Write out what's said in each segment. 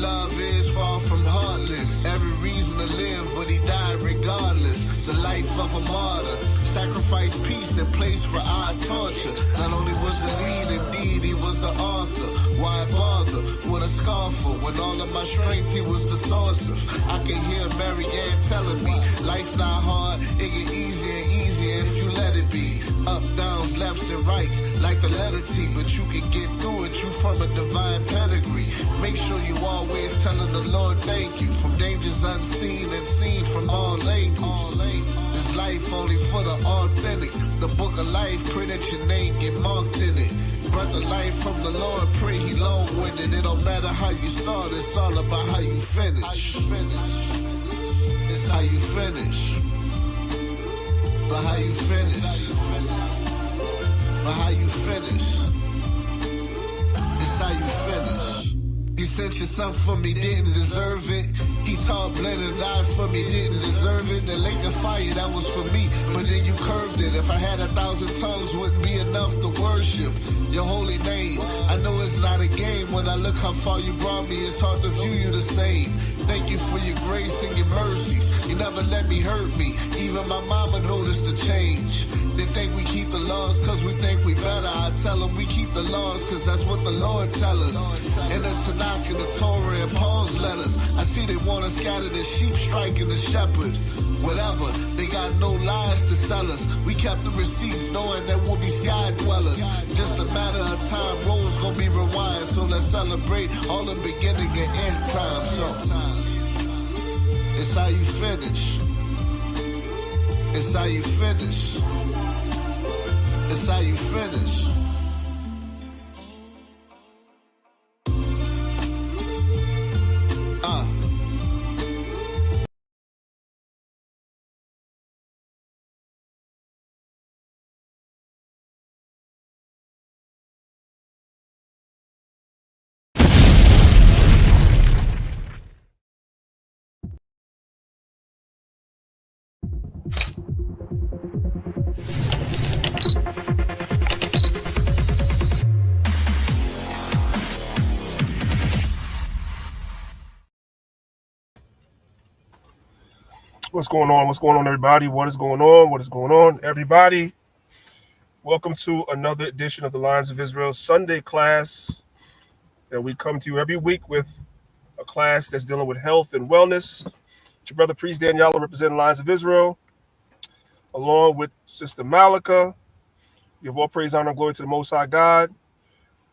love is far from heartless. Every reason to live, but he died regardless. The life of a martyr, sacrifice peace in place for our torture. Not only was the lead, indeed, he was the author. Why bother with a scoffer when all of my strength he was the source of? I can hear Mary Ann telling me, life not hard, it get easier and easier if you let it be. Up, downs, lefts, and rights, like the letter T, but you can get through it, you from a divine pedigree. Make sure you always telling the Lord thank you, from dangers unseen and seen from all angles. This life only for the authentic, the book of life, pray that your name get marked in it. Breath of life from the Lord, pray he long-winded. It don't matter how you start, it's all about how you finish. It's how you finish. But how you finish. But how you finish. It's how you finish. He sent your son for me, didn't deserve it. He taught, bled and died for me, didn't deserve it. The lake of fire, that was for me, but then you curved it. If I had 1,000 tongues, wouldn't be enough to worship your holy name. I know it's not a game. When I look how far you brought me, it's hard to view you the same. Thank you for your grace and your mercies. You never let me hurt me. Even my mama noticed the change. They think we keep the laws cause we think we better. I tell them we keep the laws cause that's what the Lord tell us. In the Tanakh and the Torah and Paul's letters, I see they want to scatter the sheep, striking the shepherd. Whatever, they got no lies to sell us. We kept the receipts knowing that we'll be sky dwellers. Just a matter of time, roles gonna be rewired. So let's celebrate all the beginning and end time. So it's how you finish. It's how you finish. It's how you finish. What's going on? What's going on, everybody? What is going on? What is going on, everybody? Welcome to another edition of the Lions of Israel Sunday class that we come to you every week with a class that's dealing with health and wellness. It's your brother, Priest Daniela, representing Lions of Israel, along with Sister Malika. Give all praise, honor, and glory to the Most High God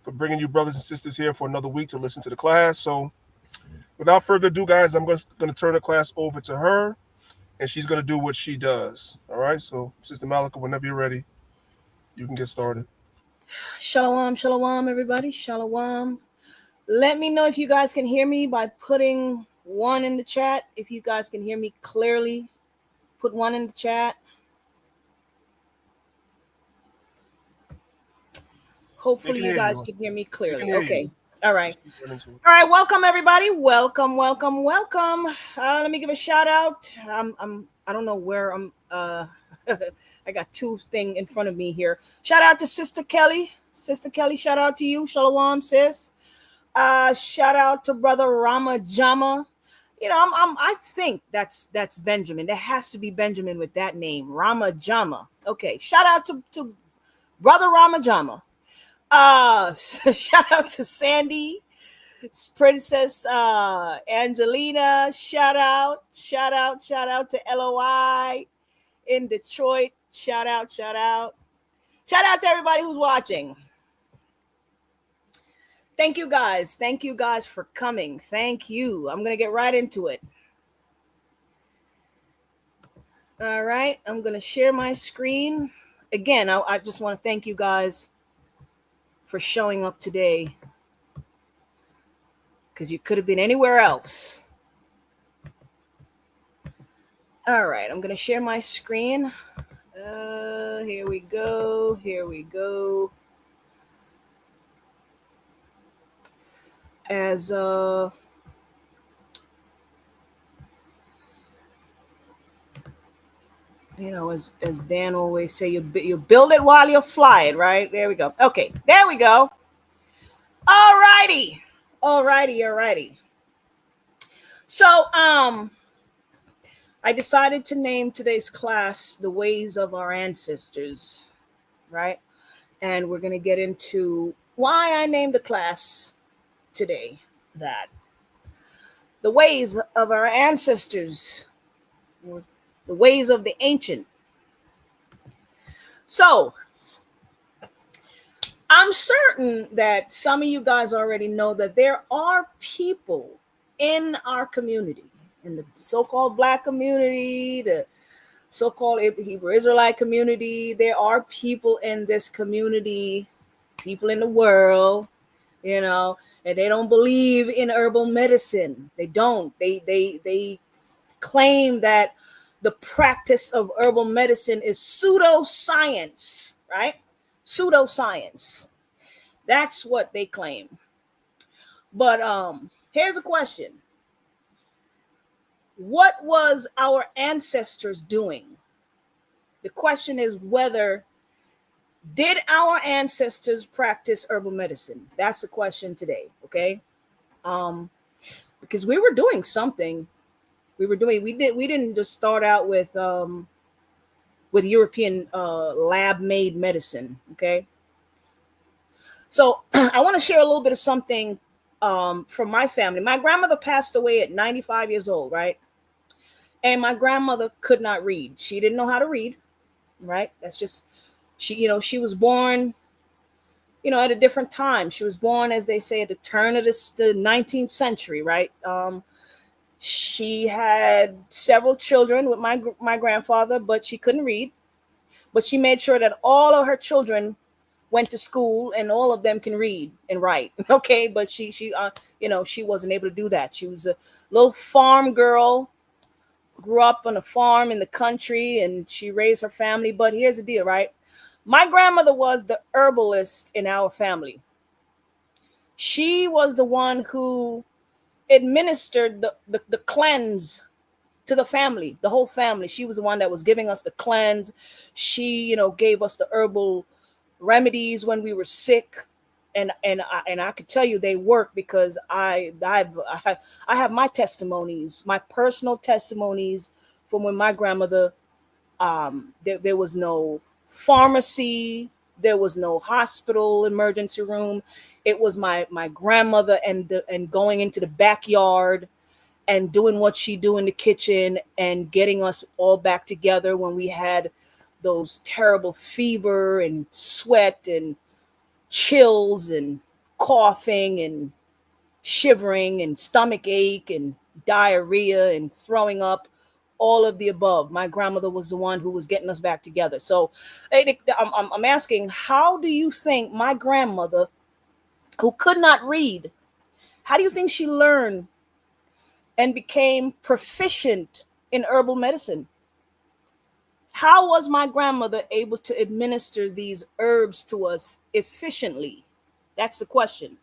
for bringing you brothers and sisters here for another week to listen to the class. So without further ado, guys, I'm going to turn the class over to her. And she's going to do what she does. All right. So, Sister Malika, whenever you're ready, you can get started. Shalom, shalom, everybody. Shalom. Let me know if you guys can hear me by putting 1 in the chat. If you guys can hear me clearly, put 1 in the chat. Hopefully you guys can hear me clearly. Okay. All right. All right. Welcome, everybody. Welcome. Let me give a shout out. I don't know where I'm. I got 2 things in front of me here. Shout out to Sister Kelly. Sister Kelly, shout out to you. Shalom, sis. Shout out to Brother Rama Jama. You know, I think that's Benjamin. There has to be Benjamin with that name, Rama Jama. Okay. Shout out to Brother Rama Jama. Shout out to Sandy, Princess Angelina. Shout out to LOI in Detroit. Shout out to everybody who's watching. Thank you guys for coming. Thank you. I'm gonna get right into it. All right, I'm gonna share my screen again. I just want to thank you guys for showing up today, because you could have been anywhere else. All right, I'm going to share my screen. Here we go. As you know, as Dan always say, you build it while you fly it, right? There we go. Okay, there we go. All righty. So, I decided to name today's class The Ways of Our Ancestors, right? And we're going to get into why I named the class today that. The ways of our ancestors, or the ways of the ancient. So, I'm certain that some of you guys already know that there are people in our community, in the so-called Black community, the so-called Hebrew Israelite community. There are people in this community, people in the world, and they don't believe in herbal medicine. They don't. They claim that the practice of herbal medicine is pseudoscience, right? Pseudoscience. That's what they claim. But here's a question. What was our ancestors doing? The question is whether did our ancestors practice herbal medicine? That's the question today, okay? Because we were doing something. We didn't just start out with European lab-made medicine, okay? So I want to share a little bit of something from my family. My grandmother passed away at 95 years old, right? And my grandmother could not read. She didn't know how to read, right? That's just, she was born, at a different time. She was born, as they say, at the turn of the 19th century, right? She had several children with my grandfather, but she couldn't read. But she made sure that all of her children went to school and all of them can read and write. Okay, but she wasn't able to do that. She was a little farm girl, grew up on a farm in the country, and she raised her family. But here's the deal, right? My grandmother was the herbalist in our family. She was the one who administered the cleanse to the family, the whole family. She was the one that was giving us the cleanse. She, gave us the herbal remedies when we were sick, and I could tell you they work because I have my testimonies, my personal testimonies from when my grandmother. There was no pharmacy, there was no hospital emergency room. It was my grandmother and going into the backyard and doing what she do in the kitchen and getting us all back together when we had those terrible fever and sweat and chills and coughing and shivering and stomach ache and diarrhea and throwing up, all of the above. My grandmother was the one who was getting us back together. So I'm asking, how do you think my grandmother, who could not read, how do you think she learned and became proficient in herbal medicine? How was my grandmother able to administer these herbs to us efficiently? That's the question,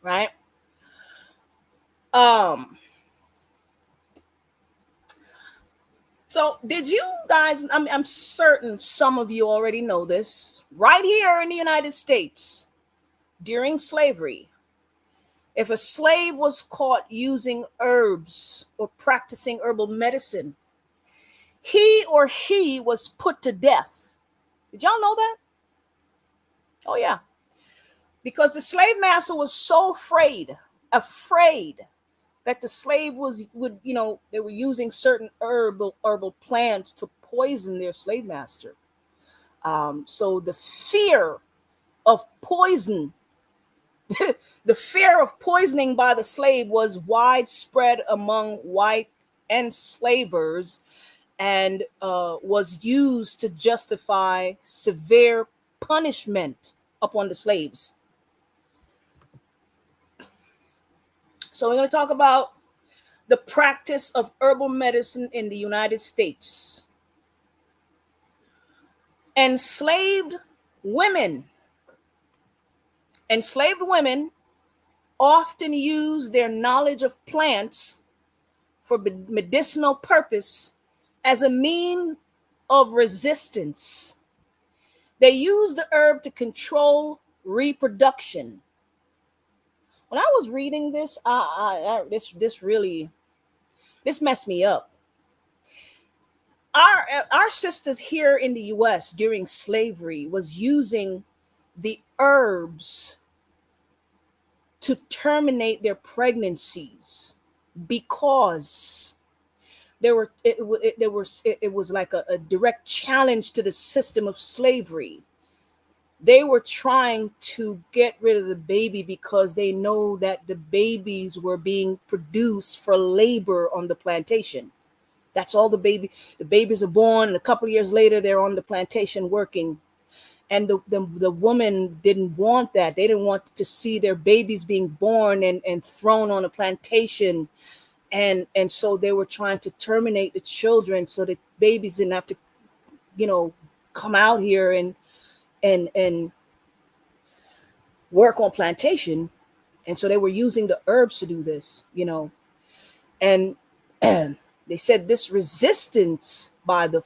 right? So did you guys, I'm certain some of you already know this, right here in the United States, during slavery, if a slave was caught using herbs or practicing herbal medicine, he or she was put to death. Did y'all know that? Oh, yeah. Because the slave master was so afraid that the slave they were using certain herbal plants to poison their slave master. So the fear of poison, the fear of poisoning by the slave was widespread among white enslavers and was used to justify severe punishment upon the slaves. So we're going to talk about the practice of herbal medicine in the United States. Enslaved women often use their knowledge of plants for medicinal purpose as a means of resistance. They use the herb to control reproduction. when I was reading this, this messed me up. Our sisters here in the U.S. during slavery was using the herbs to terminate their pregnancies because it was like a direct challenge to the system of slavery. They were trying to get rid of the baby because they know that the babies were being produced for labor on the plantation. That's all the babies are born, and a couple of years later they're on the plantation working. And the woman didn't want that. They didn't want to see their babies being born and thrown on a plantation. And so they were trying to terminate the children so that babies didn't have to, come out here and work on plantation. And so they were using the herbs to do this, and they said this resistance by the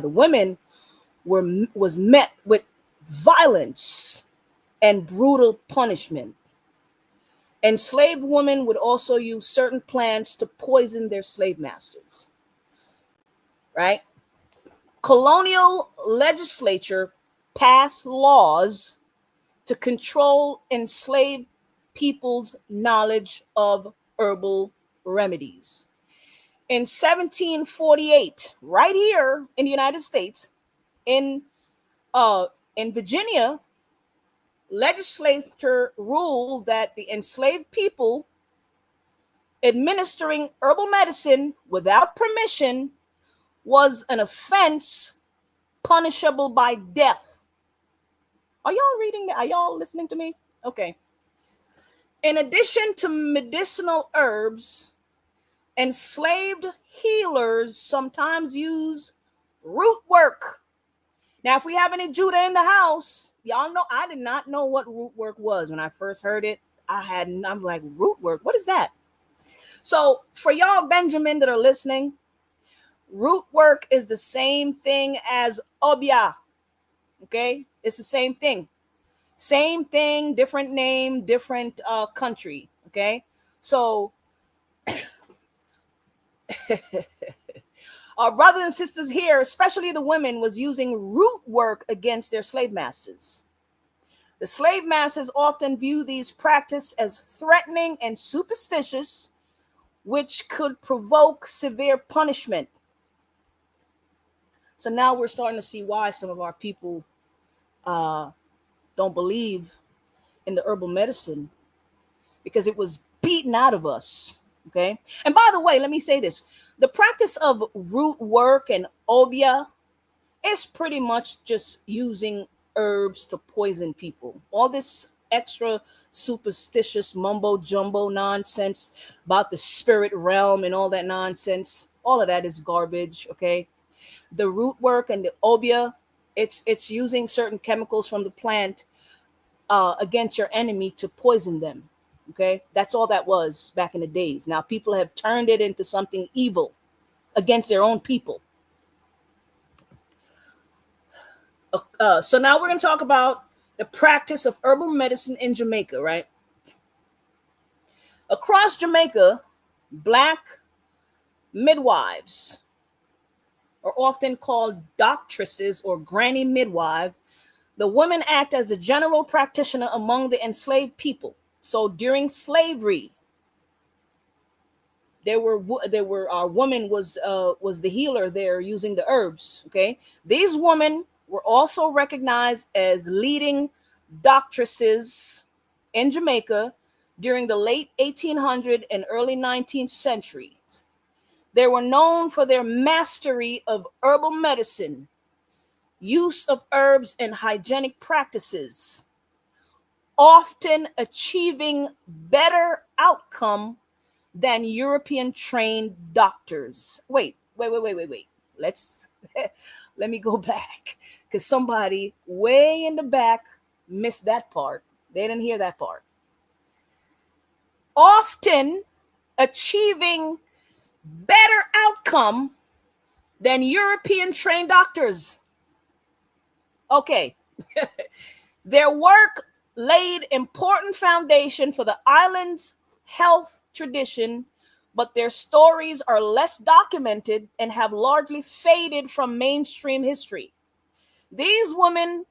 women was met with violence and brutal punishment. Enslaved women would also use certain plants to poison their slave masters. Right? Colonial legislature passed laws to control enslaved people's knowledge of herbal remedies. In 1748, right here in the United States, in Virginia, legislature ruled that the enslaved people administering herbal medicine without permission was an offense punishable by death. Are y'all reading that? Are y'all listening to me? Okay. In addition to medicinal herbs, enslaved healers sometimes use root work. Now, if we have any Judah in the house, y'all know I did not know what root work was when I first heard it. I'm like, root work? What is that? So for y'all Benjamin that are listening, root work is the same thing as obia. Okay? It's the same thing. Same thing, different name, different country. Okay? So our brothers and sisters here, especially the women, was using root work against their slave masters. The slave masters often view these practices as threatening and superstitious, which could provoke severe punishment. So now we're starting to see why some of our people don't believe in the herbal medicine, because it was beaten out of us. Okay. And by the way, let me say this. The practice of root work and obia is pretty much just using herbs to poison people. All this extra superstitious mumbo jumbo nonsense about the spirit realm and all that nonsense, all of that is garbage. Okay. The root work and the obia, it's using certain chemicals from the plant against your enemy to poison them. Okay, that's all that was back in the days. Now people have turned it into something evil against their own people. So now we're going to talk about the practice of herbal medicine in Jamaica, right? Across Jamaica, Black midwives are often called doctresses or granny midwife. The women act as the general practitioner among the enslaved people. So during slavery, our woman was the healer there using the herbs. Okay, these women were also recognized as leading doctresses in Jamaica during the late 1800s and early 19th centuries. They were known for their mastery of herbal medicine, use of herbs, and hygienic practices, often achieving better outcome than European trained doctors. Wait. Let me go back, because somebody way in the back missed that part. They didn't hear that part. Often achieving better outcome than European trained doctors. Okay. Their work laid important foundation for the island's health tradition, but their stories are less documented and have largely faded from mainstream history. These women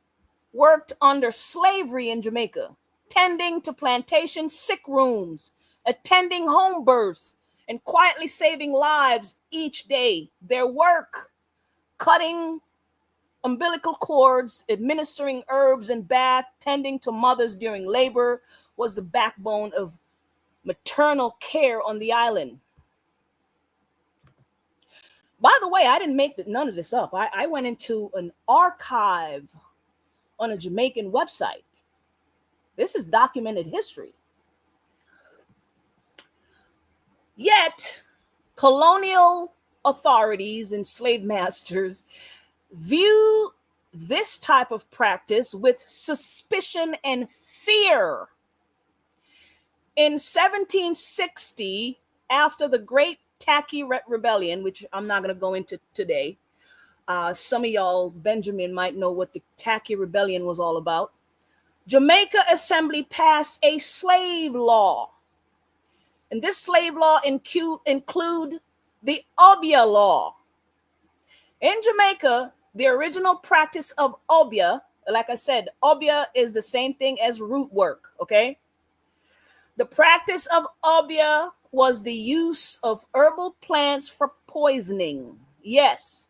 worked under slavery in Jamaica, tending to plantation sick rooms, attending home births, and quietly saving lives each day. Their work, cutting umbilical cords, administering herbs and bath, tending to mothers during labor, was the backbone of maternal care on the island. By the way, I didn't make none of this up. I went into an archive on a Jamaican website. This is documented history. Yet, colonial authorities and slave masters view this type of practice with suspicion and fear. In 1760, after the Great Tacky Rebellion, which I'm not going to go into today, some of y'all, Benjamin, might know what the Tacky Rebellion was all about. Jamaica Assembly passed a slave law. And this slave law include the Obeah law. In Jamaica, the original practice of Obeah, like I said, Obeah is the same thing as root work, okay? The practice of Obeah was the use of herbal plants for poisoning. Yes,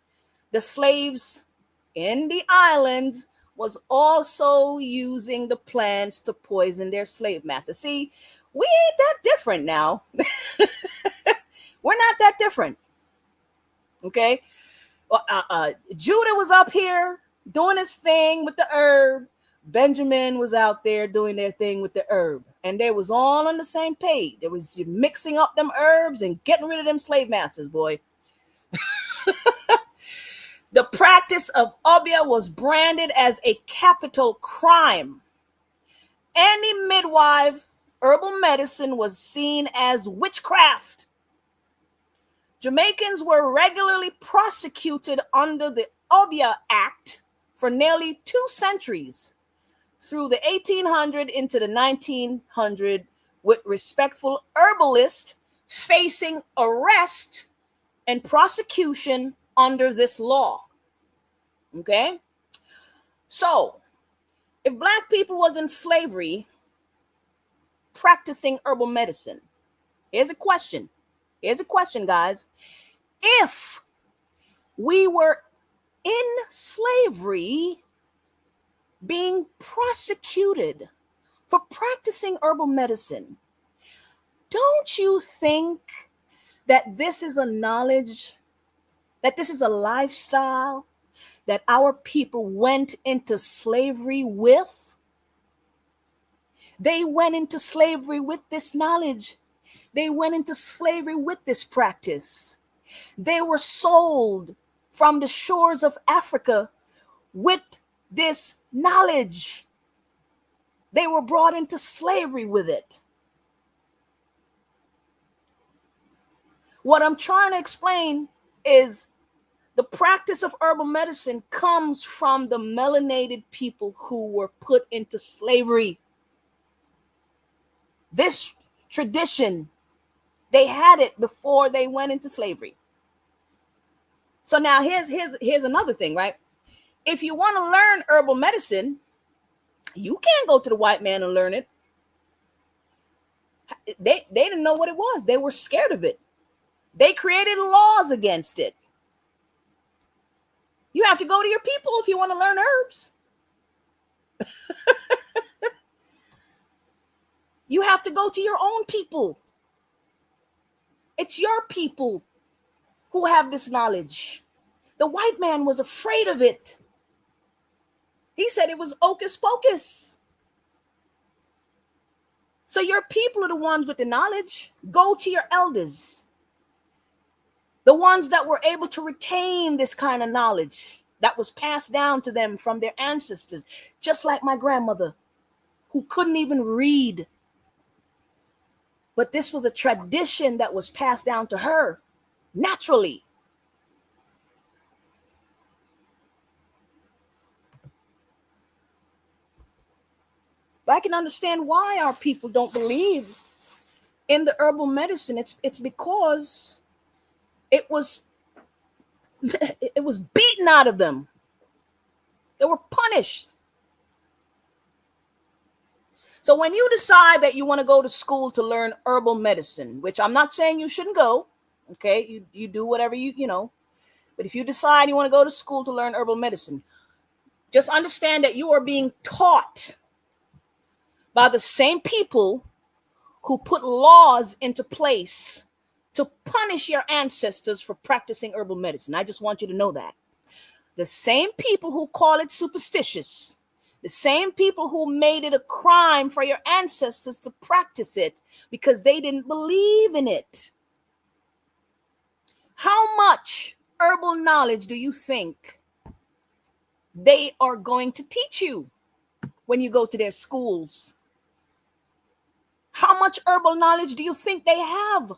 the slaves in the islands was also using the plants to poison their slave masters. See, we ain't that different now. We're not that different. Okay? Judah was up here doing his thing with the herb. Benjamin was out there doing their thing with the herb. And they was all on the same page. They was mixing up them herbs and getting rid of them slave masters, boy. The practice of Obeah was branded as a capital crime. Any midwife herbal medicine was seen as witchcraft. Jamaicans were regularly prosecuted under the Obeah Act for nearly 2 centuries, through the 1800 into the 1900, with respectful herbalists facing arrest and prosecution under this law. Okay? So, if Black people was in slavery practicing herbal medicine, here's a question. Here's a question, guys. If we were in slavery being prosecuted for practicing herbal medicine, don't you think that this is a knowledge, that this is a lifestyle that our people went into slavery with? They went into slavery with this knowledge. They went into slavery with this practice. They were sold from the shores of Africa with this knowledge. They were brought into slavery with it. What I'm trying to explain is the practice of herbal medicine comes from the melanated people who were put into slavery. This tradition, they had it before they went into slavery. So now here's another thing, right? If you want to learn herbal medicine, you can't go to the white man and learn it. They didn't know what it was. They were scared of it. They created laws against it. You have to go to your people if you want to learn herbs. You have to go to your own people. It's your people who have this knowledge. The white man was afraid of it. He said it was hocus pocus. So your people are the ones with the knowledge. Go to your elders. The ones that were able to retain this kind of knowledge that was passed down to them from their ancestors. Just like my grandmother, who couldn't even read. But this was a tradition that was passed down to her naturally. But I can understand why our people don't believe in the herbal medicine. It's because it was beaten out of them. They were punished. So when you decide that you want to go to school to learn herbal medicine, which I'm not saying you shouldn't go, okay, you do whatever you know, but if you decide you want to go to school to learn herbal medicine, just understand that you are being taught by the same people who put laws into place to punish your ancestors for practicing herbal medicine. I just want you to know that. The same people who call it superstitious, the same people who made it a crime for your ancestors to practice it because they didn't believe in it. How much herbal knowledge do you think they are going to teach you when you go to their schools? How much herbal knowledge do you think they have?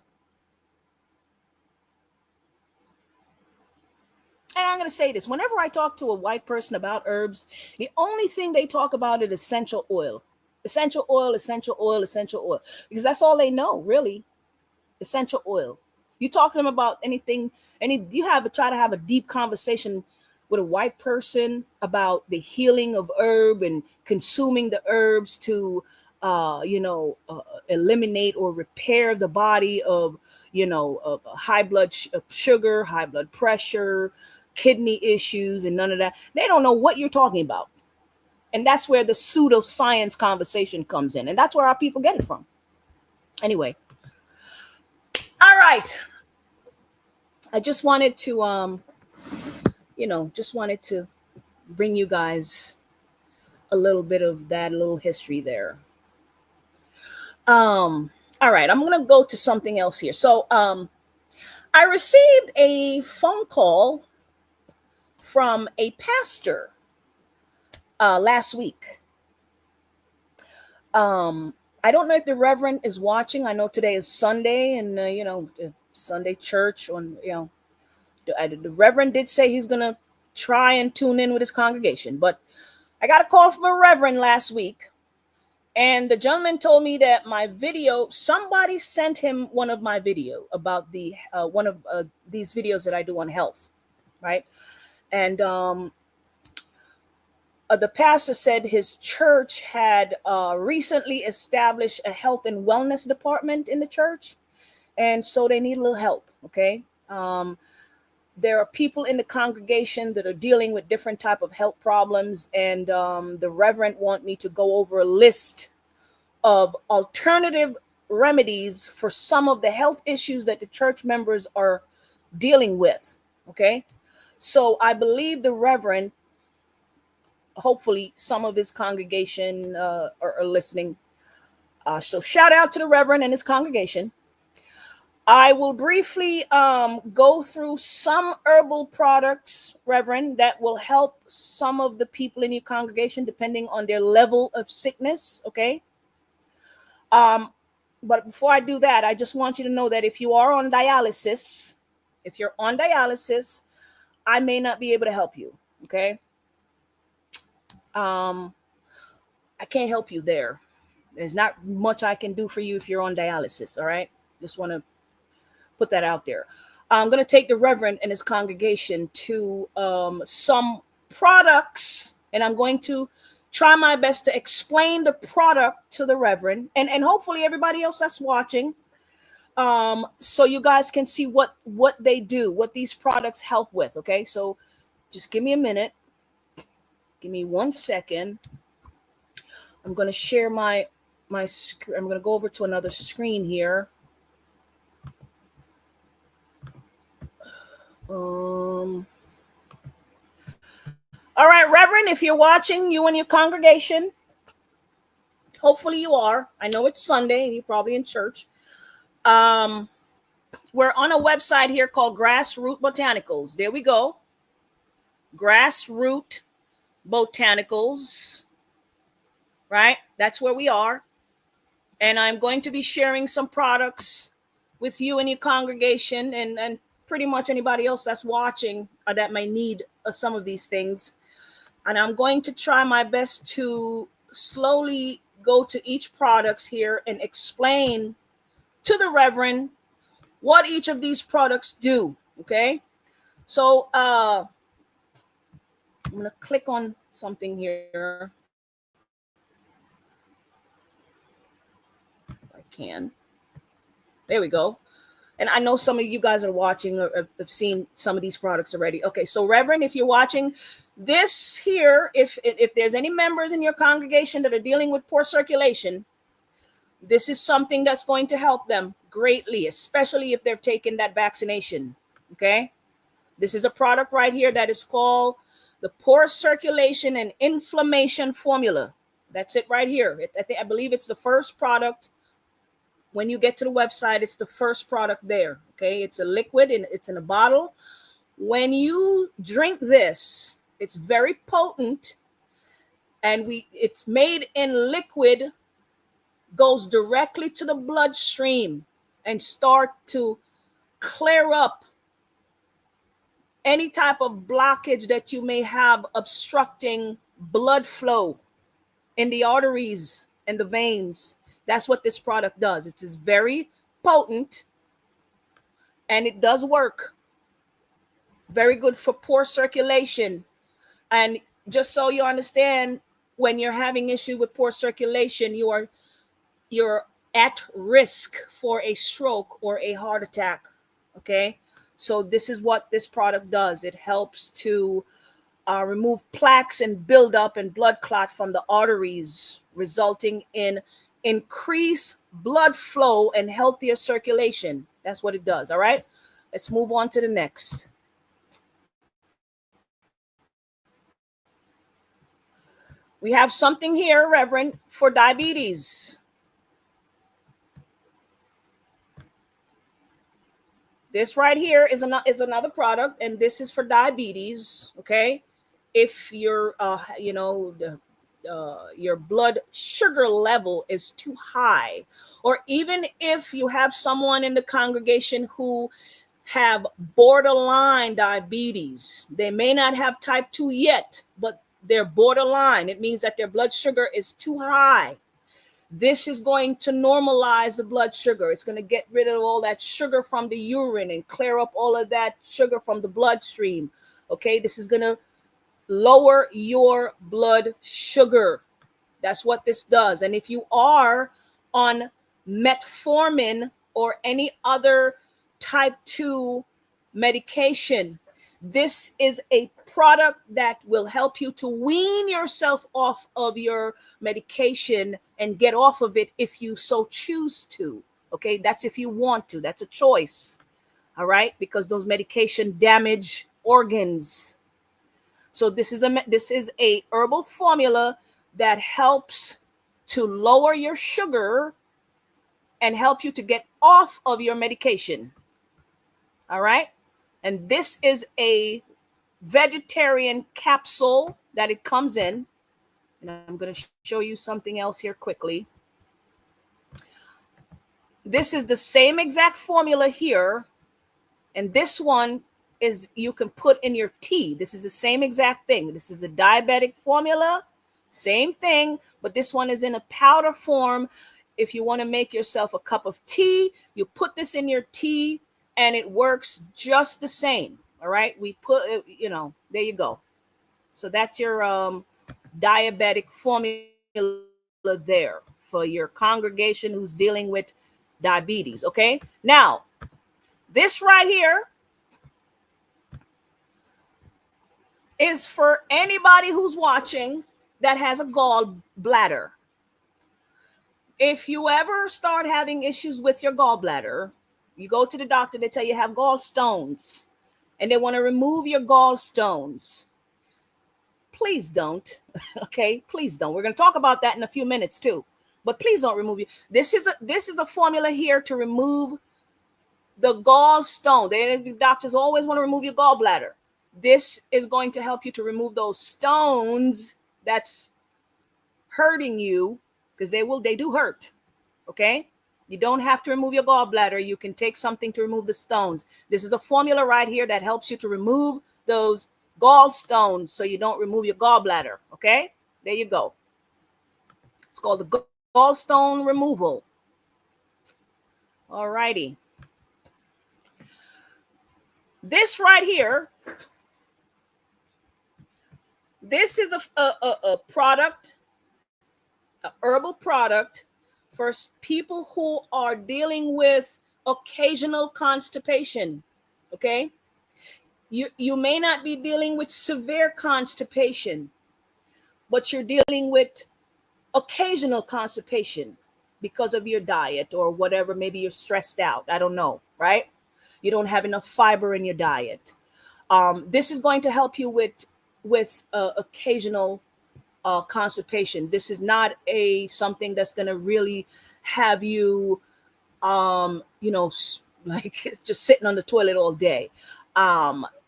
And I'm going to say this. Whenever I talk to a white person about herbs, the only thing they talk about is essential oil. Essential oil, essential oil, essential oil. Because that's all they know, really. Essential oil. You talk to them about anything, try to have a deep conversation with a white person about the healing of herb and consuming the herbs to eliminate or repair the body of high blood sugar, high blood pressure, kidney issues, and none of that. They don't know what you're talking about. And that's where the pseudoscience conversation comes in. And that's where our people get it from. Anyway. All right. I just wanted to, bring you guys a little bit of that little history there. All right. I'm going to go to something else here. So I received a phone call from a pastor last week. I don't know if the Reverend is watching. I know today is Sunday, and Sunday church on, the Reverend did say he's going to try and tune in with his congregation, but I got a call from a Reverend last week, and the gentleman told me that my video, somebody sent him one of my video about the one of these videos that I do on health, right? And the pastor said his church had recently established a health and wellness department in the church. And so they need a little help. Okay. There are people in the congregation that are dealing with different type of health problems. And the Reverend want me to go over a list of alternative remedies for some of the health issues that the church members are dealing with. Okay. So I believe the Reverend, hopefully some of his congregation are listening. So shout out to the Reverend and his congregation. I will briefly go through some herbal products, Reverend, that will help some of the people in your congregation depending on their level of sickness. Okay. But before I do that, I just want you to know that if you are on dialysis, I may not be able to help you. Okay. I can't help you there. There's not much I can do for you if you're on dialysis. All right. Just want to put that out there. I'm going to take the Reverend and his congregation to some products, and I'm going to try my best to explain the product to the Reverend and hopefully everybody else that's watching. So you guys can see what they do, what these products help with. Okay. So just give me a minute. Give me 1 second. I'm going to share my screen. I'm going to go over to another screen here. All right, Reverend, if you're watching, you and your congregation, hopefully you are. I know it's Sunday and you're probably in church. We're on a website here called Grassroot Botanicals. There we go. Grassroot Botanicals, right? That's where we are. And I'm going to be sharing some products with you and your congregation and pretty much anybody else that's watching or that may need some of these things. And I'm going to try my best to slowly go to each products here and explain to the Reverend what each of these products do. Okay, so I'm gonna click on something here if I can. There we go. And I know some of you guys are watching or have seen some of these products already. Okay, so Reverend, if you're watching this here, if there's any members in your congregation that are dealing with poor circulation, this is something that's going to help them greatly, especially if they've taken that vaccination. Okay, this is a product right here that is called the Poor Circulation and Inflammation Formula. That's it right here. I believe it's the first product. When you get to the website, it's the first product there. Okay, it's a liquid and it's in a bottle. When you drink this, it's very potent, and it's made in liquid, goes directly to the bloodstream and start to clear up any type of blockage that you may have obstructing blood flow in the arteries and the veins. That's what this product does. It is very potent and it does work. Very good for poor circulation. And just so you understand, when you're having issue with poor circulation, you're at risk for a stroke or a heart attack. Okay, so this is what this product does. It helps to remove plaques and buildup and blood clot from the arteries, resulting in increased blood flow and healthier circulation. That's what it does. All right, let's move on to the next. We have something here, Reverend, for diabetes. This right here is another product, and this is for diabetes. Okay, if you're, your blood sugar level is too high, or even if you have someone in the congregation who have borderline diabetes, they may not have type 2 yet, but they're borderline. It means that their blood sugar is too high. This is going to normalize the blood sugar. It's going to get rid of all that sugar from the urine and clear up all of that sugar from the bloodstream. Okay, this is going to lower your blood sugar. That's what this does. And if you are on metformin or any other type 2 medication, this is a product that will help you to wean yourself off of your medication and get off of it if you so choose to. Okay, that's if you want to. That's a choice. All right, because those medication damage organs. So this is a herbal formula that helps to lower your sugar and help you to get off of your medication. All right. And this is a vegetarian capsule that it comes in. And I'm going to show you something else here quickly. This is the same exact formula here. And this one is you can put in your tea. This is the same exact thing. This is a diabetic formula. Same thing, but this one is in a powder form. If you want to make yourself a cup of tea, you put this in your tea and it works just the same. All right. We put, there you go. So that's your diabetic formula there for your congregation who's dealing with diabetes. Okay. Now, this right here is for anybody who's watching that has a gallbladder. If you ever start having issues with your gallbladder, you go to the doctor, they tell you have gallstones and they want to remove your gallstones. Please don't. Okay, please don't. We're going to talk about that in a few minutes too. But please don't remove you. This is a formula here to remove the gallstone. The doctors always want to remove your gallbladder. This is going to help you to remove those stones that's hurting you, because they do hurt. Okay. You don't have to remove your gallbladder. You can take something to remove the stones. This is a formula right here that helps you to remove those gallstones so you don't remove your gallbladder. Okay. There you go. It's called the gallstone removal. All righty. This right here, this is a product, an herbal product for people who are dealing with occasional constipation. Okay, you may not be dealing with severe constipation, but you're dealing with occasional constipation because of your diet or whatever. Maybe you're stressed out. I don't know, right? You don't have enough fiber in your diet. This is going to help you with occasional constipation. This is not something that's going to really have you, like just sitting on the toilet all day.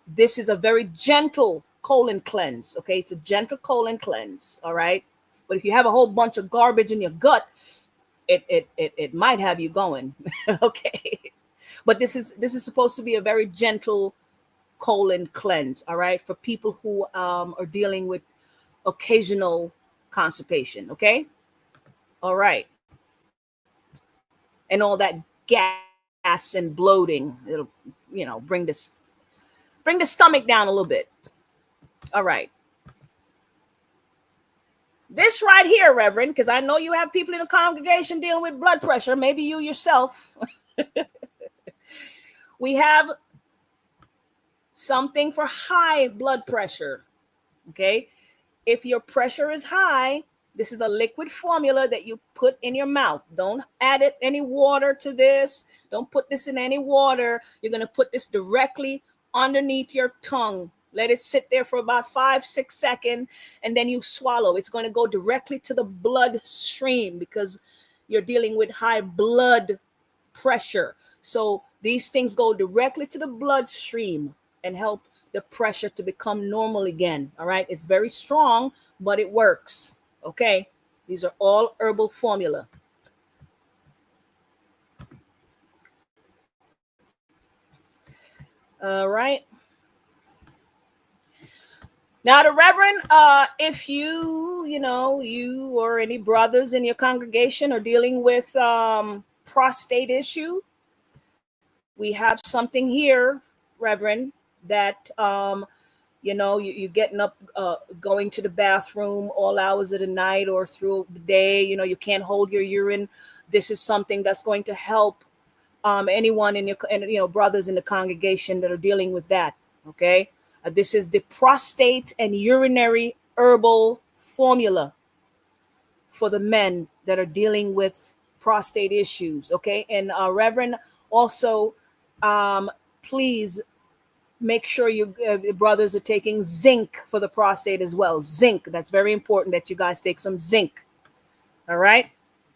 This is a very gentle colon cleanse. Okay, it's a gentle colon cleanse. All right, but if you have a whole bunch of garbage in your gut, it might have you going. Okay, but this is supposed to be a very gentle colon cleanse. All right, for people who are dealing with occasional constipation. Okay, all right, and all that gas and bloating, it'll bring the stomach down a little bit. All right. This right here, Reverend, because I know you have people in the congregation dealing with blood pressure, maybe you yourself. We have something for high blood pressure. Okay. If your pressure is high, this is a liquid formula that you put in your mouth. Don't add any water to this. Don't put this in any water. You're going to put this directly underneath your tongue. Let it sit there for about 5-6 seconds, and then you swallow. It's going to go directly to the bloodstream because you're dealing with high blood pressure. So these things go directly to the bloodstream and help the pressure to become normal again. All right. It's very strong, but it works. Okay. These are all herbal formula. All right. Now, the Reverend, if you or any brothers in your congregation are dealing with prostate issue, we have something here, Reverend, that you're getting up, going to the bathroom all hours of the night or through the day. You can't hold your urine. This is something that's going to help anyone in your brothers in the congregation that are dealing with that. Okay. This is the prostate and urinary herbal formula for the men that are dealing with prostate issues. Okay. And Reverend, also, please make sure your brothers are taking zinc for the prostate as well. Zinc. That's very important that you guys take some zinc. All right.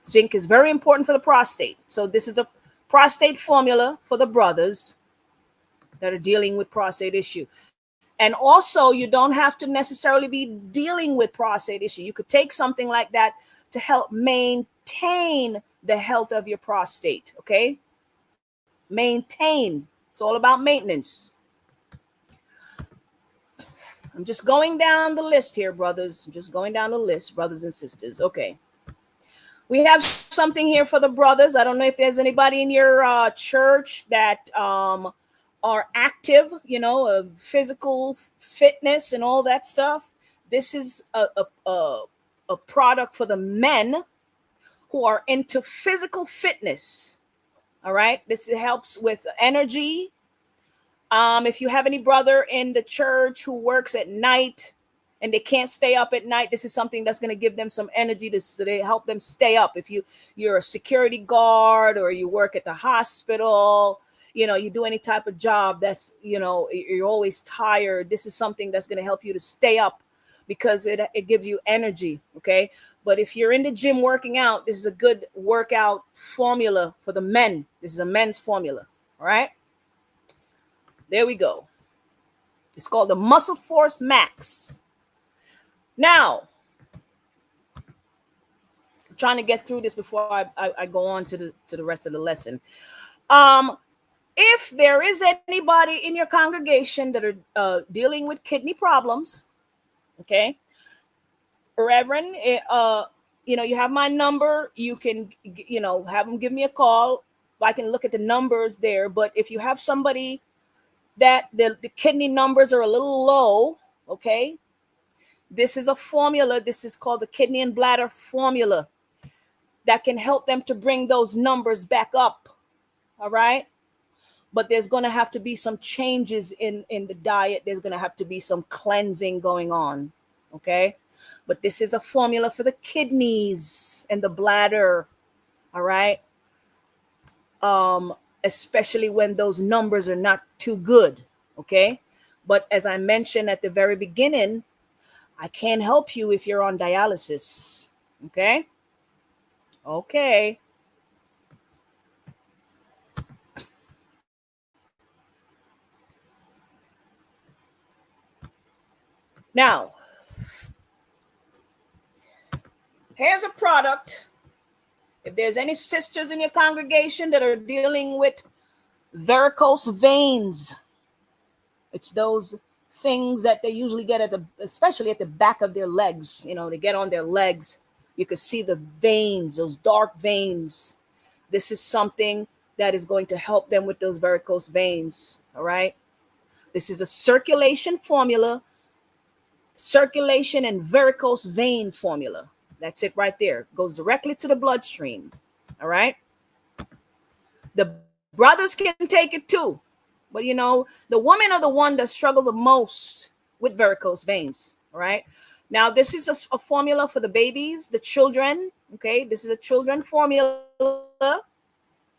Zinc is very important for the prostate. So this is a prostate formula for the brothers that are dealing with prostate issue. And also, you don't have to necessarily be dealing with prostate issue. You could take something like that to help maintain the health of your prostate. Okay. Maintain. It's all about maintenance. I'm just going down the list here, brothers. I'm just going down the list, brothers and sisters. Okay. We have something here for the brothers. I don't know if there's anybody in your church that are active, physical fitness and all that stuff. This is a product for the men who are into physical fitness. All right. This helps with energy. If you have any brother in the church who works at night and they can't stay up at night, this is something that's going to give them some energy to help them stay up. If you're a security guard or you work at the hospital, you do any type of job that's, you're always tired. This is something that's going to help you to stay up because it gives you energy. Okay. But if you're in the gym working out, this is a good workout formula for the men. This is a men's formula. All right. There we go. It's called the Muscle Force Max. Now, I'm trying to get through this before I go on to the rest of the lesson. If there is anybody in your congregation that are dealing with kidney problems, okay, Reverend, you have my number. You can, have them give me a call. I can look at the numbers there. But if you have somebody that the kidney numbers are a little low, okay, this is a formula. This is called the kidney and bladder formula that can help them to bring those numbers back up. All right. But there's going to have to be some changes in the diet. There's going to have to be some cleansing going on. Okay. But this is a formula for the kidneys and the bladder. All right. Especially when those numbers are not too good. Okay. But as I mentioned at the very beginning, I can't help you if you're on dialysis. Okay. Okay. Now, here's a product. If there's any sisters in your congregation that are dealing with varicose veins, it's those things that they usually get especially at the back of their legs. They get on their legs. You can see the veins, those dark veins. This is something that is going to help them with those varicose veins. All right. This is a circulation formula, circulation and varicose vein formula. That's it right there. Goes directly to the bloodstream. All right. The brothers can take it too. But the women are the one that struggle the most with varicose veins. All right. Now, this is a formula for the babies, the children. Okay. This is a children formula.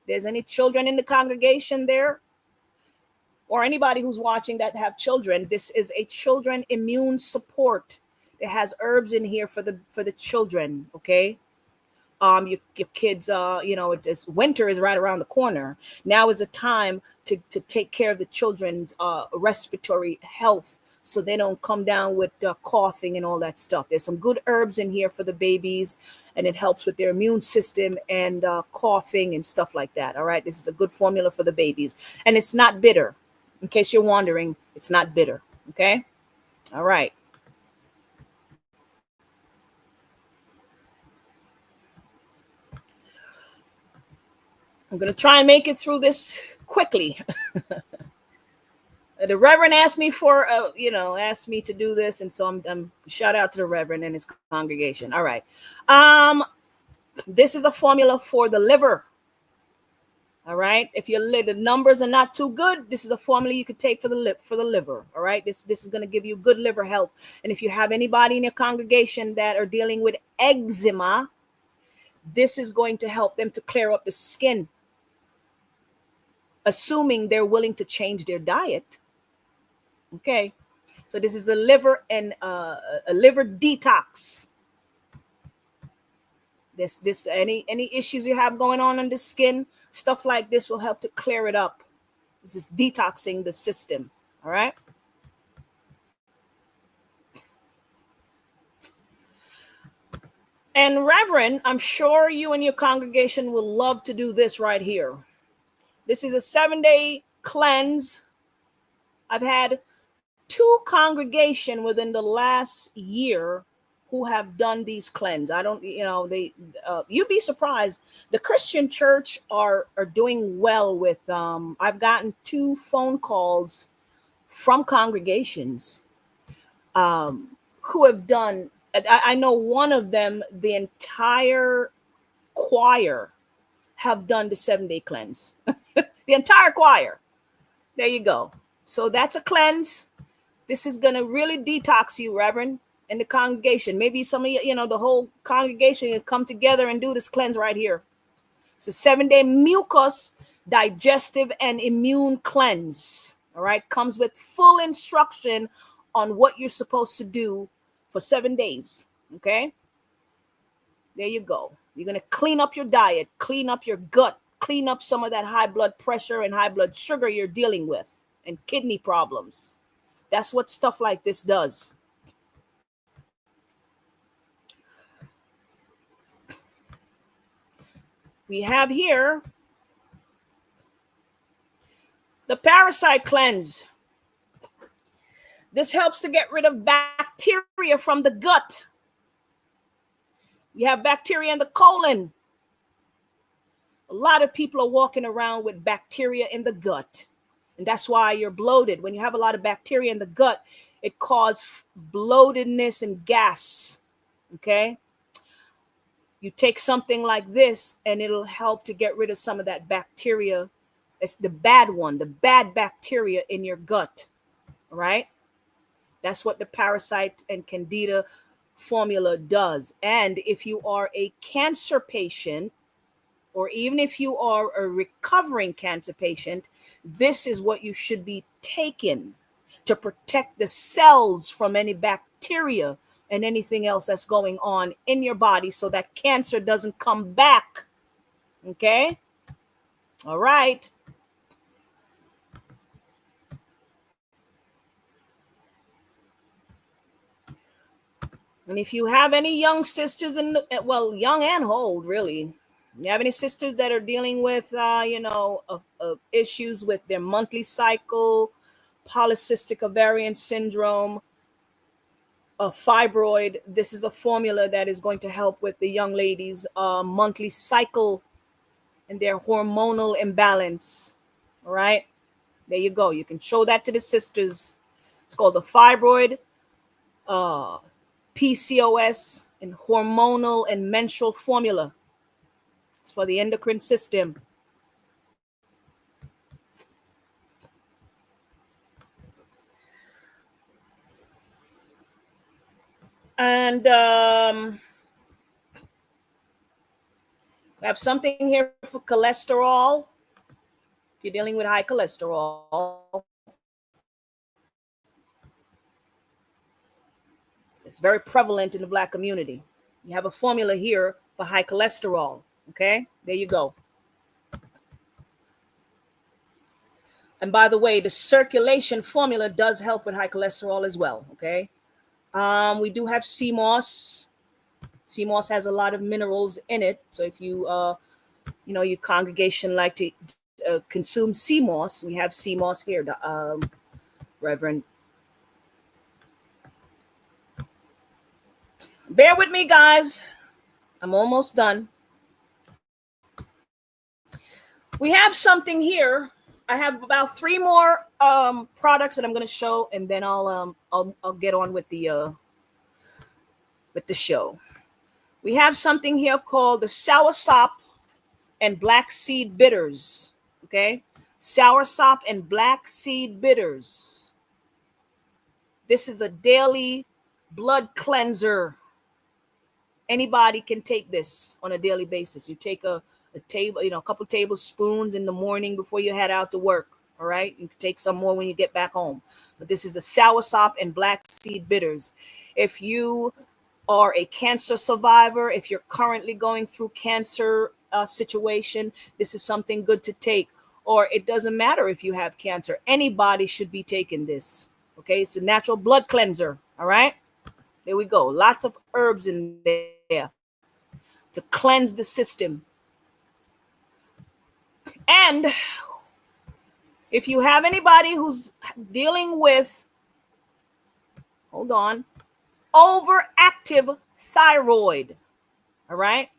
There's any children in the congregation there, or anybody who's watching that have children, this is a children immune support. It has herbs in here for the children. Okay. Your kids, it's winter is right around the corner. Now is the time to take care of the children's respiratory health, so they don't come down with coughing and all that stuff. There's some good herbs in here for the babies, and it helps with their immune system and coughing and stuff like that. All right. This is a good formula for the babies, and it's not bitter. In case you're wondering, it's not bitter. Okay. All right. I'm going to try and make it through this quickly. The Reverend asked me asked me to do this. And so I'm shout out to the Reverend and his congregation. All right. This is a formula for the liver. All right. If the numbers are not too good, this is a formula you could take for the liver. All right. This is going to give you good liver health. And if you have anybody in your congregation that are dealing with eczema, this is going to help them to clear up the skin, assuming they're willing to change their diet. Okay. So this is the liver and a liver detox. This any issues you have going on the skin, stuff like this will help to clear it up. This is detoxing the system. All right. And Reverend, I'm sure you and your congregation will love to do this right here. This is a 7-day cleanse. I've had 2 congregations within the last year who have done these cleanse. I don't, you'd be surprised. The Christian church are doing well with, I've gotten 2 phone calls from congregations who have done, I know one of them, the entire choir have done the 7-day cleanse. The entire choir. There you go. So that's a cleanse. This is going to really detox you, Reverend, and the congregation. Maybe some of you, the whole congregation can come together and do this cleanse right here. It's a 7-day mucus, digestive, and immune cleanse. All right. Comes with full instruction on what you're supposed to do for 7 days. Okay. There you go. You're going to clean up your diet, clean up your gut, clean up some of that high blood pressure and high blood sugar you're dealing with, and kidney problems. That's what stuff like this does. We have here the parasite cleanse. This helps to get rid of bacteria from the gut. You have bacteria in the colon. A lot of people are walking around with bacteria in the gut. And that's why you're bloated. When you have a lot of bacteria in the gut, it causes bloatedness and gas. Okay? You take something like this and it'll help to get rid of some of that bacteria. It's the bad one, the bad bacteria in your gut. All right? That's what the parasite and candida formula does. And if you are a cancer patient, or even if you are a recovering cancer patient, this is what you should be taking to protect the cells from any bacteria and anything else that's going on in your body so that cancer doesn't come back. Okay? All right. And if you have any young sisters, young and old, really, you have any sisters that are dealing with, issues with their monthly cycle, polycystic ovarian syndrome, a fibroid, this is a formula that is going to help with the young ladies' monthly cycle and their hormonal imbalance. All right, there you go. You can show that to the sisters. It's called the fibroid, PCOS, and hormonal and menstrual formula. It's for the endocrine system. And we have something here for cholesterol. If you're dealing with high cholesterol, it's very prevalent in the Black community. You have a formula here for high cholesterol. Okay, there you go. And by the way, the circulation formula does help with high cholesterol as well. Okay. We do have sea moss. Sea moss has a lot of minerals in it. So if you, your congregation like to consume sea moss, we have sea moss here, Reverend. Bear with me, guys. I'm almost done. We have something here. I have about 3 more products that I'm going to show, and then I'll get on with the show. We have something here called the soursop and black seed bitters. Okay, soursop and black seed bitters. This is a daily blood cleanser. Anybody can take this on a daily basis. You take a couple tablespoons in the morning before you head out to work. All right. You can take some more when you get back home. But this is a soursop and black seed bitters. If you are a cancer survivor, if you're currently going through cancer situation, this is something good to take. Or it doesn't matter if you have cancer. Anybody should be taking this. Okay. It's a natural blood cleanser. All right. There we go. Lots of herbs in there to cleanse the system. And if you have anybody who's dealing with, overactive thyroid, all right?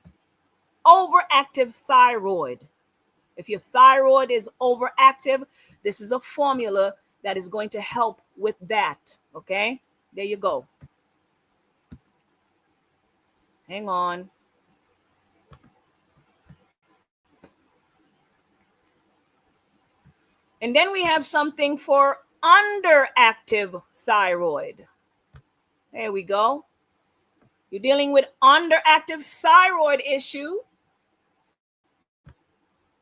Overactive thyroid. If your thyroid is overactive, this is a formula that is going to help with that, okay? There you go. Hang on. And then we have something for underactive thyroid. There we go. You're dealing with underactive thyroid issue.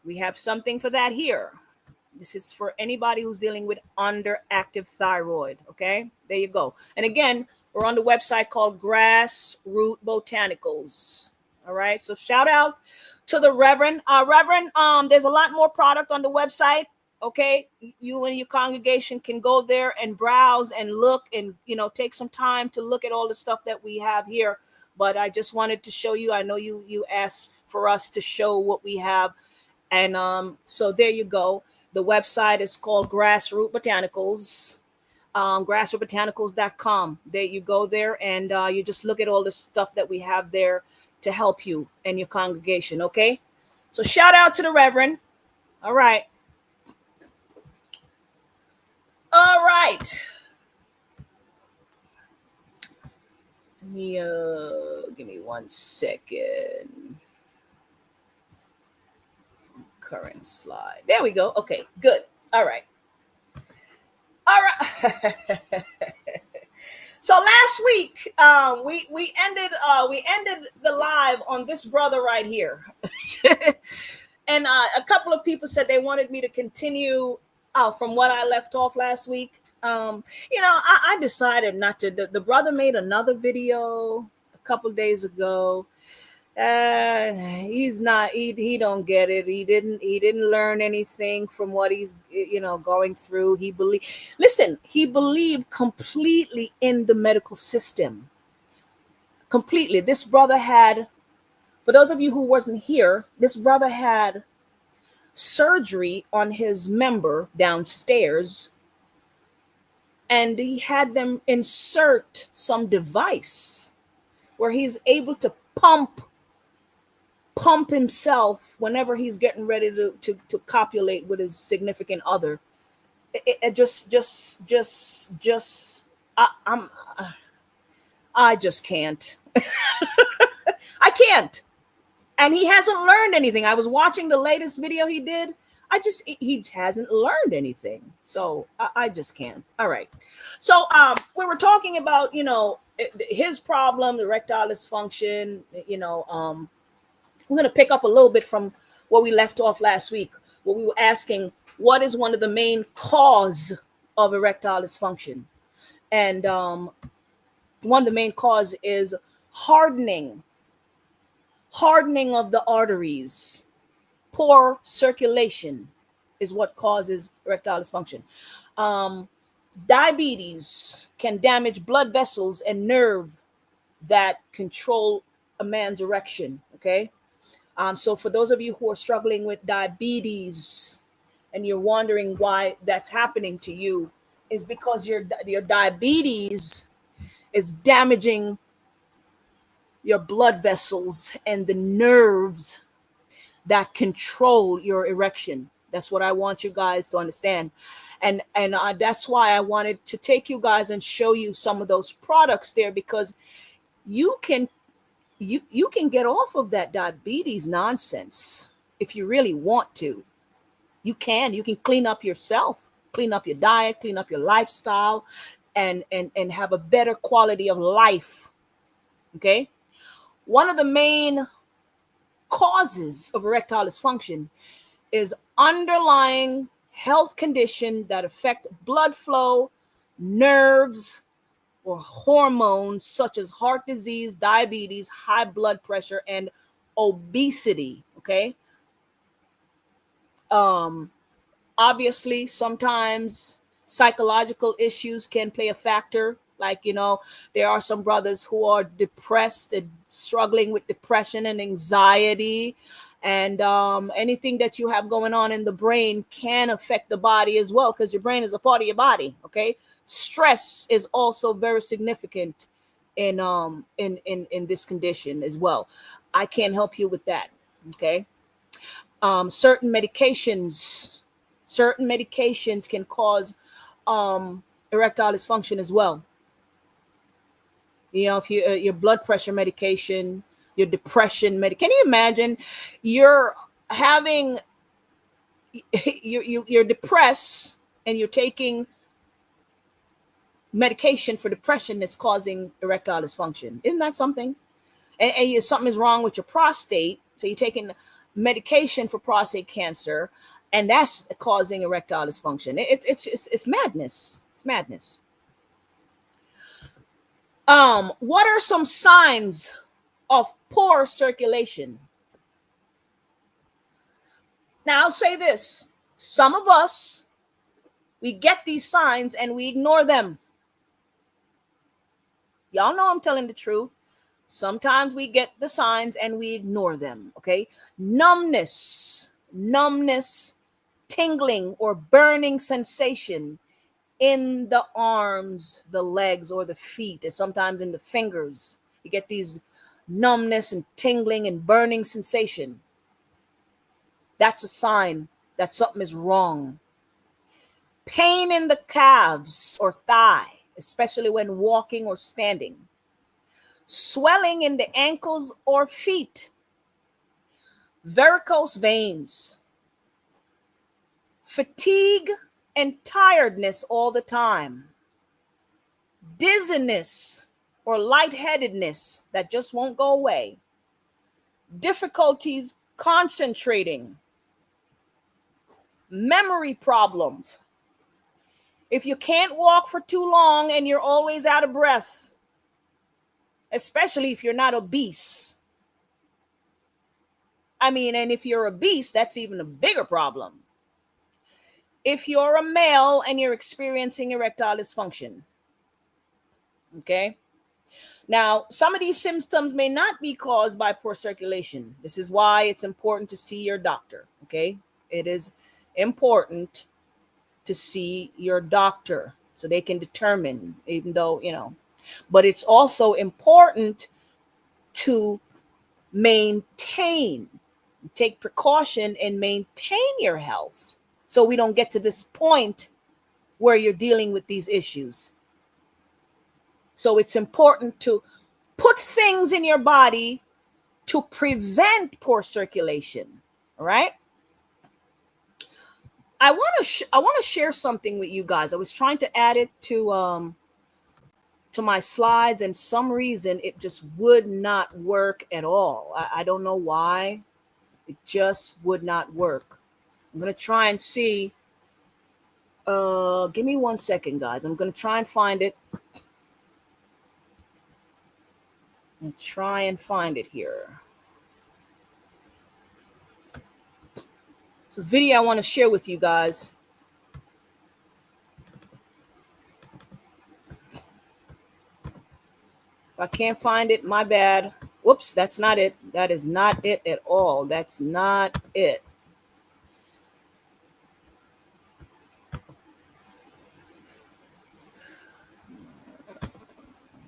We have something for that here. This is for anybody who's dealing with underactive thyroid. Okay, there you go. And again, we're on the website called Grassroot Botanicals. All right. So shout out to the Reverend. Reverend, there's a lot more product on the website. Okay, you and your congregation can go there and browse and look and, take some time to look at all the stuff that we have here. But I just wanted to show you. I know you asked for us to show what we have. And so there you go. The website is called Grassroot Botanicals, grassrootbotanicals.com. There you go there. And you just look at all the stuff that we have there to help you and your congregation. Okay, so shout out to the Reverend. All right. Let me give me 1 second. Current slide. There we go. Okay, good. All right. So last week, we ended the live on this brother right here, and a couple of people said they wanted me to continue from what I left off last week. I decided not to. The brother made another video a couple of days ago. He's not. He don't get it. He didn't learn anything from what he's going through. He believed completely in the medical system. Completely. This brother had, for those of you who wasn't here, this brother had surgery on his member downstairs, and he had them insert some device where he's able to pump himself whenever he's getting ready to copulate with his significant other. I just can't. I can't. And he hasn't learned anything. I was watching the latest video he did. He hasn't learned anything. So I just can't. All right. So we were talking about, his problem, erectile dysfunction, we're going to pick up a little bit from where we left off last week, where we were asking what is one of the main cause of erectile dysfunction. And one of the main cause is hardening of the arteries. Poor circulation is what causes erectile dysfunction. Diabetes can damage blood vessels and nerve that control a man's erection. Okay. So for those of you who are struggling with diabetes and you're wondering why that's happening to you, is because your diabetes is damaging your blood vessels and the nerves that control your erection. That's what I want you guys to understand. And that's why I wanted to take you guys and show you some of those products there, because you can get off of that diabetes nonsense if you really want to. You can clean up yourself, clean up your diet, clean up your lifestyle, and have a better quality of life. Okay. One of the main causes of erectile dysfunction is underlying health condition that affect blood flow, nerves, or hormones such as heart disease, diabetes, high blood pressure, and obesity. Okay. Obviously, sometimes psychological issues can play a factor. Like, there are some brothers who are depressed and struggling with depression and anxiety. And anything that you have going on in the brain can affect the body as well, because your brain is a part of your body. Okay. Stress is also very significant in this condition as well. I can't help you with that. Okay. Certain medications can cause erectile dysfunction as well. If your blood pressure medication, your depression can you imagine you're depressed and you're taking medication for depression that's causing erectile dysfunction? Isn't that something? And something is wrong with your prostate, so you're taking medication for prostate cancer, and that's causing erectile dysfunction. It's madness. It's madness. What are some signs of poor circulation? Now, I'll say this. Some of us, we get these signs and we ignore them. Y'all know I'm telling the truth. Sometimes we get the signs and we ignore them. Okay. Numbness, tingling or burning sensation in the arms, the legs, or the feet, and sometimes in the fingers. You get these numbness and tingling and burning sensation, that's a sign that something is wrong. Pain in the calves or thigh, especially when walking or standing. Swelling in the ankles or feet. Varicose veins. Fatigue and tiredness all the time. Dizziness or lightheadedness that just won't go away. Difficulties concentrating. Memory problems. If you can't walk for too long and you're always out of breath, especially if you're not obese. And if you're obese, that's even a bigger problem. If you're a male and you're experiencing erectile dysfunction. Okay. Now, some of these symptoms may not be caused by poor circulation. This is why it's important to see your doctor. Okay. It is important to see your doctor so they can determine, even though, but it's also important to take precaution and maintain your health so we don't get to this point where you're dealing with these issues. So it's important to put things in your body to prevent poor circulation. All right. I want to share something with you guys. I was trying to add it to my slides, and some reason it just would not work at all. I don't know why. It just would not work. I'm going to try and see. Give me 1 second, guys. I'm going to try and find it. Here. It's a video I want to share with you guys. If I can't find it, my bad. Whoops, that's not it. That is not it at all. That's not it.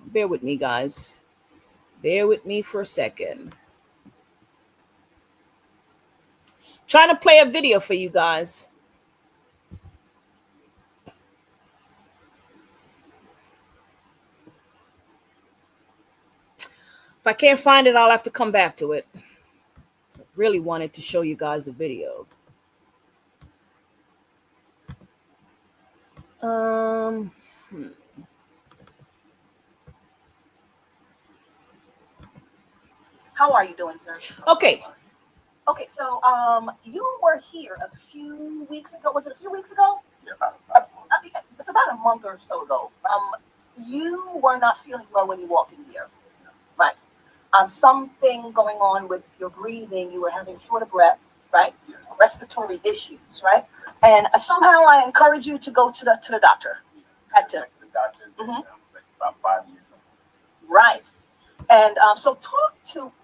Bear with me, guys. Bear with me for a second. Trying to play a video for you guys. If I can't find it, I'll have to come back to it. I really wanted to show you guys the video. How are you doing, sir? Okay. Okay, so you were here a few weeks ago. Was it a few weeks ago? Yeah, it's about a month or so ago. You were not feeling well when you walked in here, right? Something going on with your breathing. You were having short of breath, right? Yes. Respiratory issues, right? And somehow I encourage you to go to the doctor. Had to. To the doctor. Like about 5 years ago. Right. And so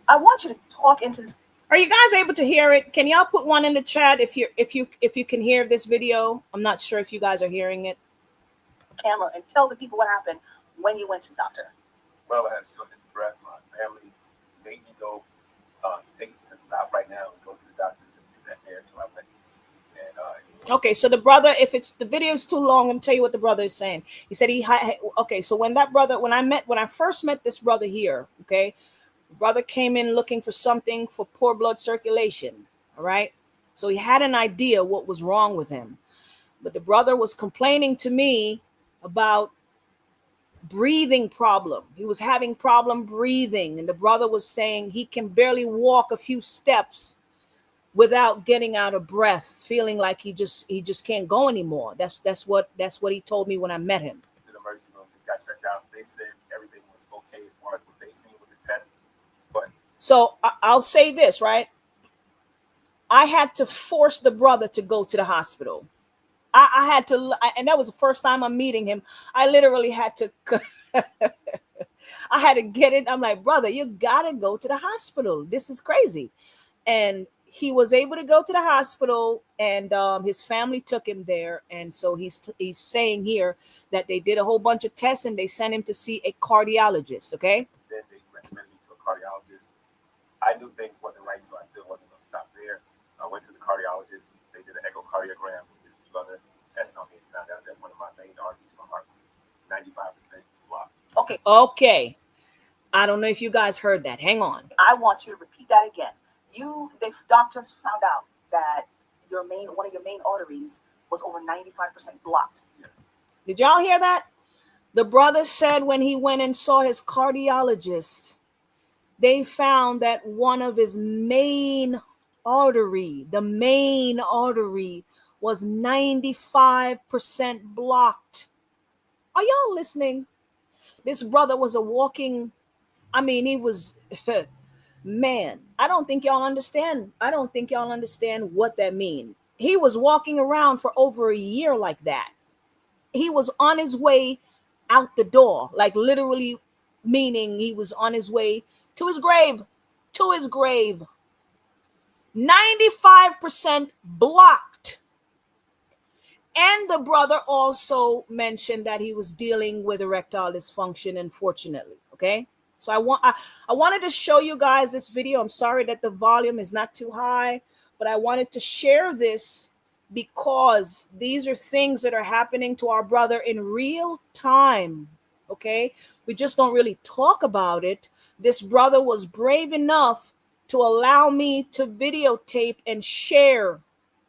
I want you to talk into this. Are you guys able to hear it? Can y'all put one in the chat if you can hear this video? I'm not sure if you guys are hearing it. Camera and tell the people what happened when you went to the doctor. Well, I had shortness of breath. My family made me go to stop right now and go to the doctor. So we sat there until I went. And okay, so the brother, if it's the video is too long, I'm gonna tell you what the brother is saying. He said okay. So when I first met this brother here, okay. Brother came in looking for something for poor blood circulation. All right. So he had an idea what was wrong with him. But the brother was complaining to me about breathing problem. He was having problem breathing. And the brother was saying he can barely walk a few steps without getting out of breath, feeling like he just can't go anymore. That's what he told me when I met him. To the emergency room, just got checked out. They said everything was okay as far as what they seen with the test. But so I'll say this, right? I had to force the brother to go to the hospital. I had to, and that was the first time I'm meeting him. I literally had to, I had to get it. I'm like, brother, you gotta go to the hospital. This is crazy. And he was able to go to the hospital, and his family took him there. And so he's saying here that they did a whole bunch of tests and they sent him to see a cardiologist. Okay. then they recommended me to a cardiologist. I knew things wasn't right, so I still wasn't going to stop there. So I went to the cardiologist. They did an echocardiogram with a few other tests on me and found out that one of my main arteries to my heart was 95% blocked. Okay. I don't know if you guys heard that. Hang on. I want you to repeat that again. The doctors found out that one of your main arteries was over 95% blocked. Yes. Did y'all hear that? The brother said when he went and saw his cardiologist, they found that one of his main artery, the main artery, was 95% blocked. Are y'all listening? This brother was a walking, he was, man, I don't think y'all understand what that means. He was walking around for over a year like that. He was on his way out the door, like literally meaning he was on his way to his grave. 95% blocked. And the brother also mentioned that he was dealing with erectile dysfunction, unfortunately. Okay. So I wanted to show you guys this video. I'm sorry that the volume is not too high, but I wanted to share this because these are things that are happening to our brother in real time. Okay. We just don't really talk about it. This brother was brave enough to allow me to videotape and share,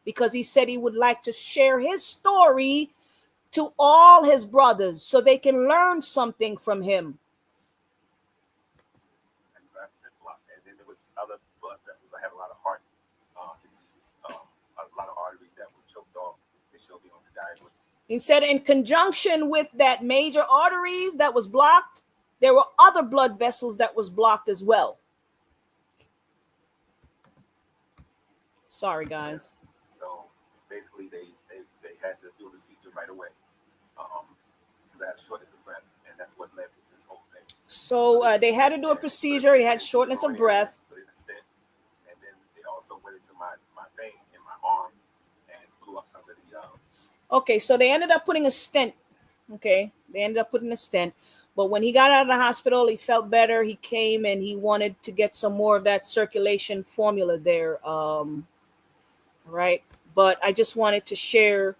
because he said he would like to share his story to all his brothers so they can learn something from him. And then there was other blood vessels. I had a lot of heart disease, a lot of arteries that were choked off. They showed me on the diagram. He said in conjunction with that major arteries that was blocked, there were other blood vessels that was blocked as well. Sorry, guys. So basically, they had to do a procedure right away because I had shortness of breath, and that's what led to this whole thing. So they had to do a procedure. He had shortness of breath. Put in a stent, and then they also went into my vein in my arm and blew up some of the. Okay, so they ended up putting a stent. Okay, they ended up putting a stent. But when he got out of the hospital, he felt better. He came and he wanted to get some more of that circulation formula there. Right. But I just wanted to share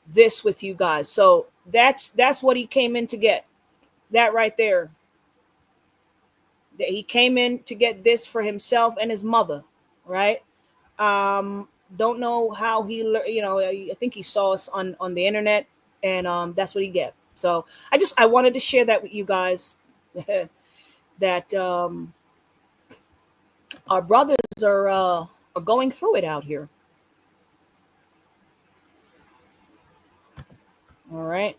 this with you guys. So that's what he came in to get. That right there. He came in to get this for himself and his mother. Right. Don't know how he, I think he saw us on the internet, and that's what he get. So I wanted to share that with you guys, that our brothers are going through it out here. All right.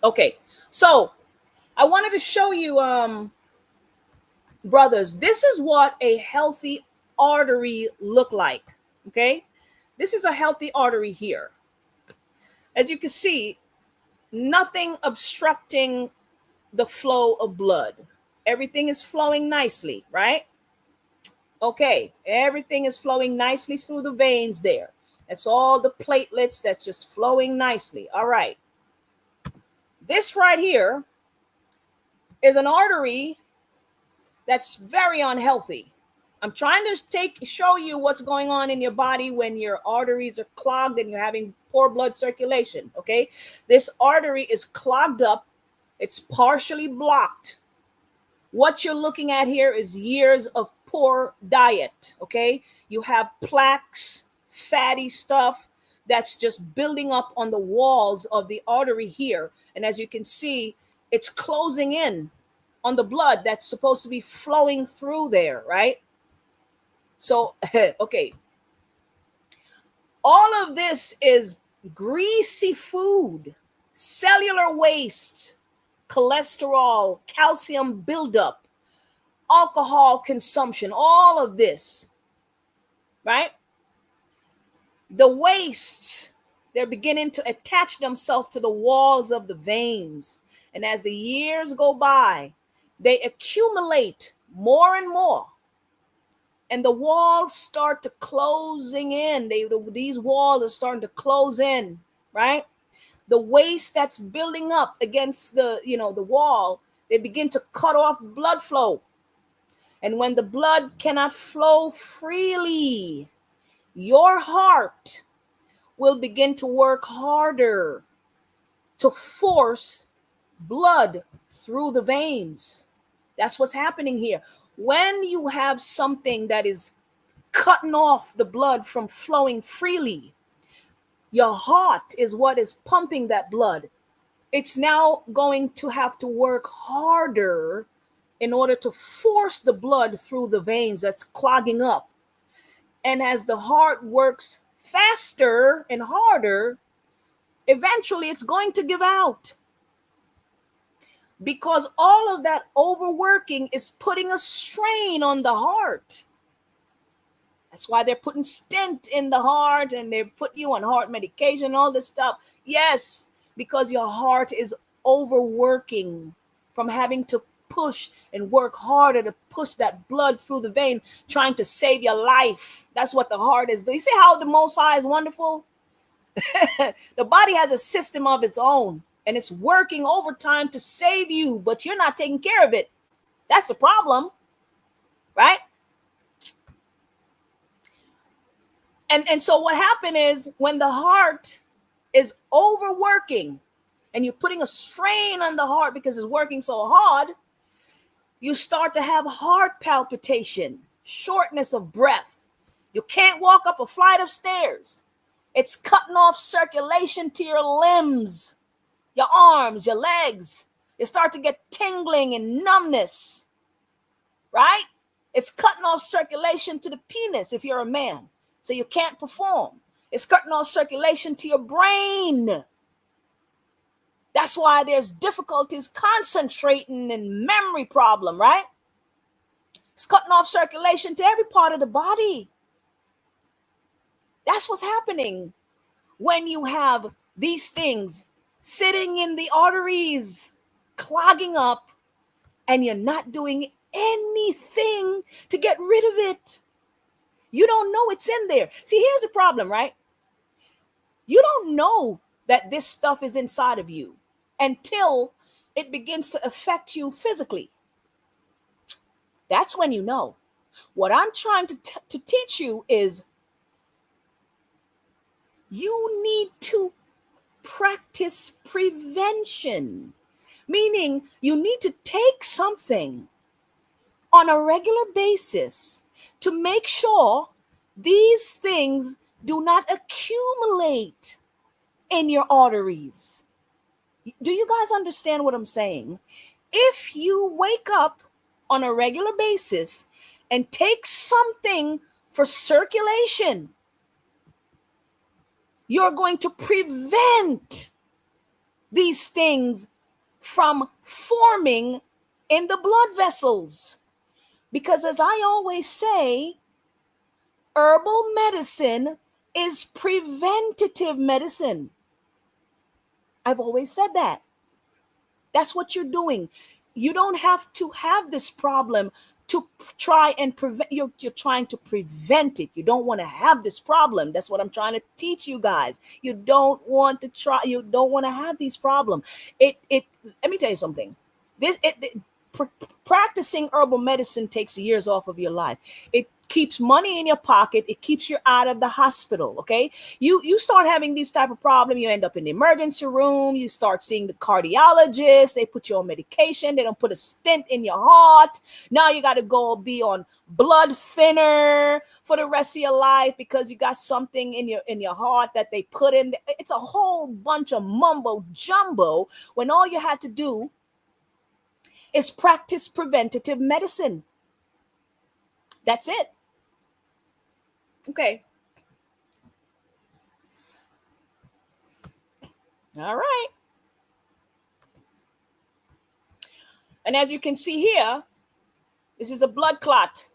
Okay, so I wanted to show you, brothers, this is what a healthy artery look like. Okay, this is a healthy artery here. As you can see, nothing obstructing the flow of blood. Everything is flowing nicely, right? Okay, everything is flowing nicely through the veins there. That's all the platelets that's just flowing nicely. All right. This right here is an artery that's very unhealthy. I'm trying to show you what's going on in your body when your arteries are clogged and you're having poor blood circulation. Okay, this artery is clogged up. It's partially blocked. What you're looking at here is years of poor diet. Okay, you have plaques, fatty stuff that's just building up on the walls of the artery here. And as you can see, it's closing in on the blood that's supposed to be flowing through there, right? So, okay. All of this is greasy food, cellular waste, cholesterol, calcium buildup, alcohol consumption, all of this, right? The wastes, they're beginning to attach themselves to the walls of the veins. And as the years go by, they accumulate more and more. and the walls start to closing in. These walls are starting to close in, right? The waste that's building up against the wall, they begin to cut off blood flow. And when the blood cannot flow freely, your heart will begin to work harder to force blood through the veins. That's what's happening here. When you have something that is cutting off the blood from flowing freely, your heart is what is pumping that blood. It's now going to have to work harder in order to force the blood through the veins that's clogging up. And as the heart works faster and harder, eventually it's going to give out. Because all of that overworking is putting a strain on the heart. That's why they're putting stent in the heart and they put you on heart medication, all this stuff. Yes, because your heart is overworking from having to push and work harder to push that blood through the vein, trying to save your life. That's what the heart is doing. You see how the Most High is wonderful? The body has a system of its own and it's working overtime to save you, but you're not taking care of it. That's the problem, right? And so what happened is when the heart is overworking and you're putting a strain on the heart because it's working so hard, you start to have heart palpitation, shortness of breath. You can't walk up a flight of stairs. It's cutting off circulation to your limbs, your arms, your legs. You start to get tingling and numbness, right? It's cutting off circulation to the penis if you're a man, so you can't perform. It's cutting off circulation to your brain. That's why there's difficulties concentrating and memory problem, right? It's cutting off circulation to every part of the body. That's what's happening when you have these things sitting in the arteries, clogging up, and you're not doing anything to get rid of it. You don't know it's in there. See, here's the problem, right? You don't know that this stuff is inside of you until it begins to affect you physically. That's when you know. What I'm trying to teach you is you need to practice prevention, meaning you need to take something on a regular basis to make sure these things do not accumulate in your arteries. Do you guys understand what I'm saying? If you wake up on a regular basis and take something for circulation, you're going to prevent these things from forming in the blood vessels. Because as I always say, herbal medicine is preventative medicine. I've always said that. That's what you're doing. You don't have to have this problem to try and prevent. You're trying to prevent it. You don't want to have this problem. That's what I'm trying to teach you guys. You don't want to try. You don't want to have these problems. Let me tell you something. Practicing herbal medicine takes years off of your life. It keeps money in your pocket. It keeps you out of the hospital. Okay. You start having these type of problems. You end up in the emergency room. You start seeing the cardiologist. They put you on medication. They don't put a stent in your heart. Now you got to go be on blood thinner for the rest of your life because you got something in your heart that they put in. It's a whole bunch of mumbo jumbo when all you had to do is practice preventative medicine. That's it. Okay. All right. And as you can see here, this is a blood clot.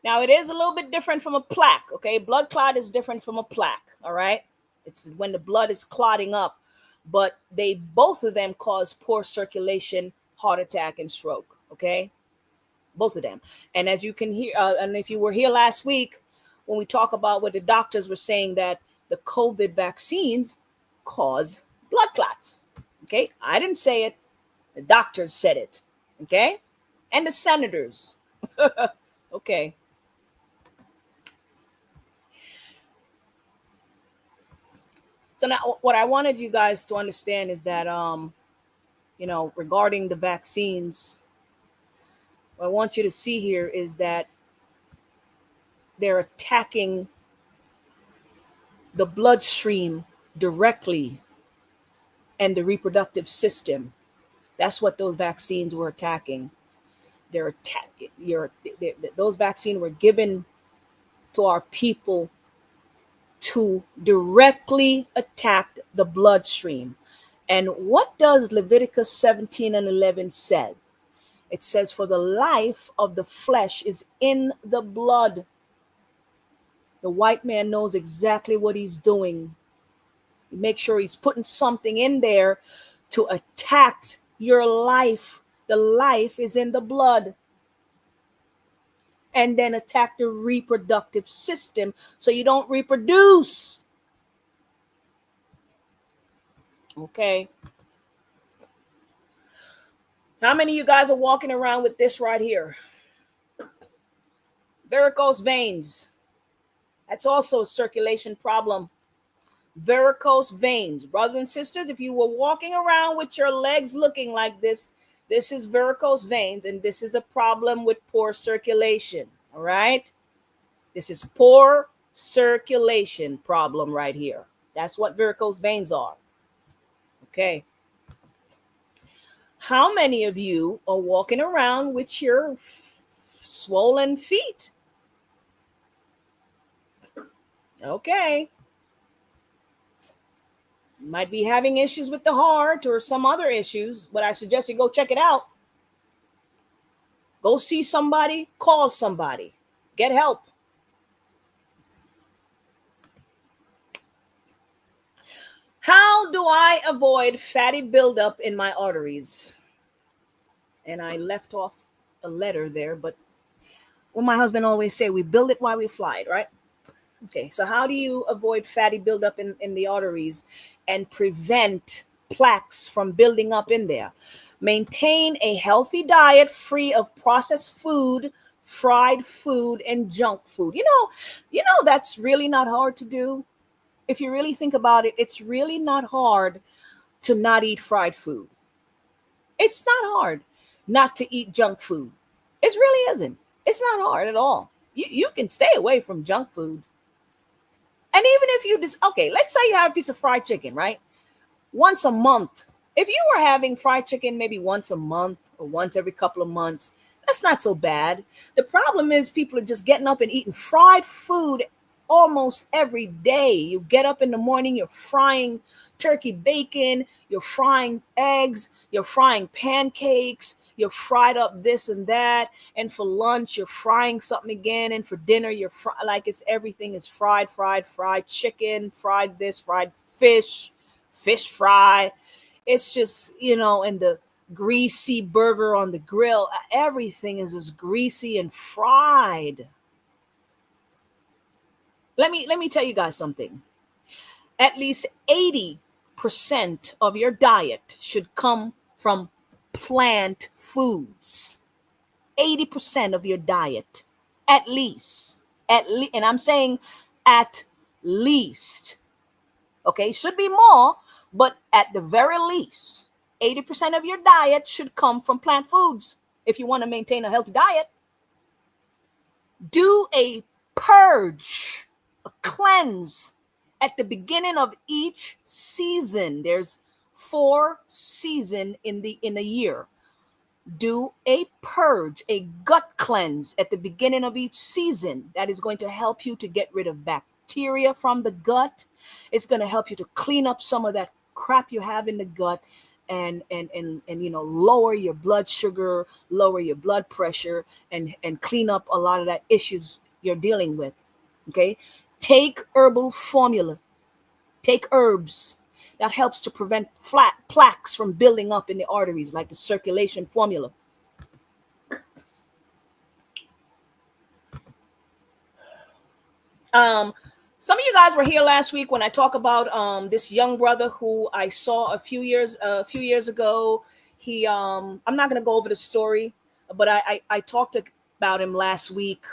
Now it is a little bit different from a plaque. Okay. Blood clot is different from a plaque. All right. It's when the blood is clotting up, but both of them cause poor circulation, heart attack, and stroke. Okay. both of them. And as you can hear, and if you were here last week, when we talk about what the doctors were saying, that the COVID vaccines cause blood clots. Okay. I didn't say it. The doctors said it. Okay. And the senators. Okay. So now what I wanted you guys to understand is that, regarding the vaccines, what I want you to see here is that they're attacking the bloodstream directly and the reproductive system. That's what those vaccines were attacking. Those vaccines were given to our people to directly attack the bloodstream. And what does Leviticus 17 and 11 say? It says, for the life of the flesh is in the blood. The white man knows exactly what he's doing. Make sure he's putting something in there to attack your life. The life is in the blood. And then attack the reproductive system so you don't reproduce. Okay. How many of you guys are walking around with this right here? Varicose veins. That's also a circulation problem. Varicose veins. Brothers and sisters, if you were walking around with your legs looking like this, this is varicose veins, and this is a problem with poor circulation. All right? This is poor circulation problem right here. That's what varicose veins are. Okay. How many of you are walking around with your swollen feet? Okay. You might be having issues with the heart or some other issues, but I suggest you go check it out. Go see somebody, call somebody, get help. How do I avoid fatty buildup in my arteries? And I left off a letter there, but what my husband always say, we build it while we fly it, right? Okay, so how do you avoid fatty buildup in the arteries and prevent plaques from building up in there? Maintain a healthy diet free of processed food, fried food, and junk food. You know that's really not hard to do. If you really think about it, it's really not hard to not eat fried food. It's not hard not to eat junk food. It really isn't. It's not hard at all. You can stay away from junk food. And even if you just, okay, let's say you have a piece of fried chicken, right? Once a month. If you were having fried chicken maybe once a month or once every couple of months, that's not so bad. The problem is people are just getting up and eating fried food almost every day. You get up in the morning, you're frying turkey bacon, you're frying eggs, you're frying pancakes, you're fried up this and that, and for lunch you're frying something again, and for dinner you're like it's everything is fried chicken, fried this, fried fish fry. It's just, and the greasy burger on the grill, everything is just greasy and fried. Let me tell you guys something. At least 80% of your diet should come from plant foods. 80% of your diet, at least, and I'm saying at least. Okay, should be more, but at the very least, 80% of your diet should come from plant foods if you want to maintain a healthy diet. Do a purge, a cleanse at the beginning of each season. There's 4 seasons in a year. Do a purge, a gut cleanse at the beginning of each season. That is going to help you to get rid of bacteria from the gut. It's going to help you to clean up some of that crap you have in the gut and lower your blood sugar, lower your blood pressure, and clean up a lot of that issues you're dealing with. Okay? Take herbal formula. Take herbs. That helps to prevent flat plaques from building up in the arteries, like the circulation formula. Some of you guys were here last week when I talked about this young brother who I saw a few years ago. He I'm not gonna go over the story, but I talked about him last week.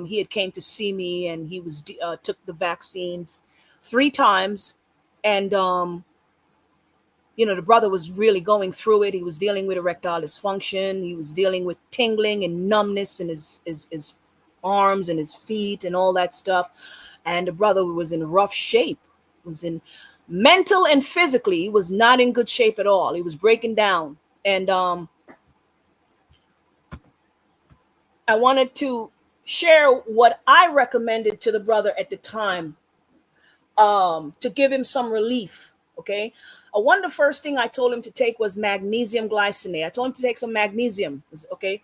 He had came to see me, and he was took the vaccines 3 times, and the brother was really going through it. He was dealing with erectile dysfunction. He was dealing with tingling and numbness in his arms and his feet and all that stuff. And the brother was in rough shape, was in mental and physically. He was not in good shape at all. He was breaking down. And I wanted to share what I recommended to the brother at the time to give him some relief. Okay. One of the first thing I told him to take was magnesium glycinate. I told him to take some magnesium. Okay.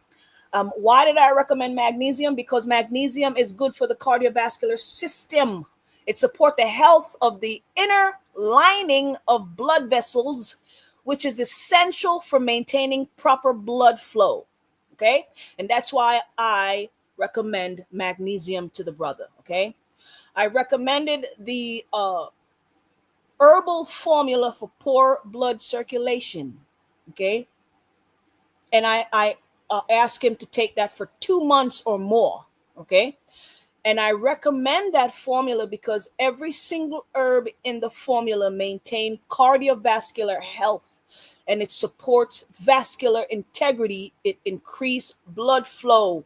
Why did I recommend magnesium? Because magnesium is good for the cardiovascular system. It supports the health of the inner lining of blood vessels, which is essential for maintaining proper blood flow. Okay. And that's why I recommend magnesium to the brother. Okay. I recommended the herbal formula for poor blood circulation. Okay. And I ask him to take that for 2 months or more. Okay. And I recommend that formula because every single herb in the formula maintains cardiovascular health, and it supports vascular integrity. It increases blood flow.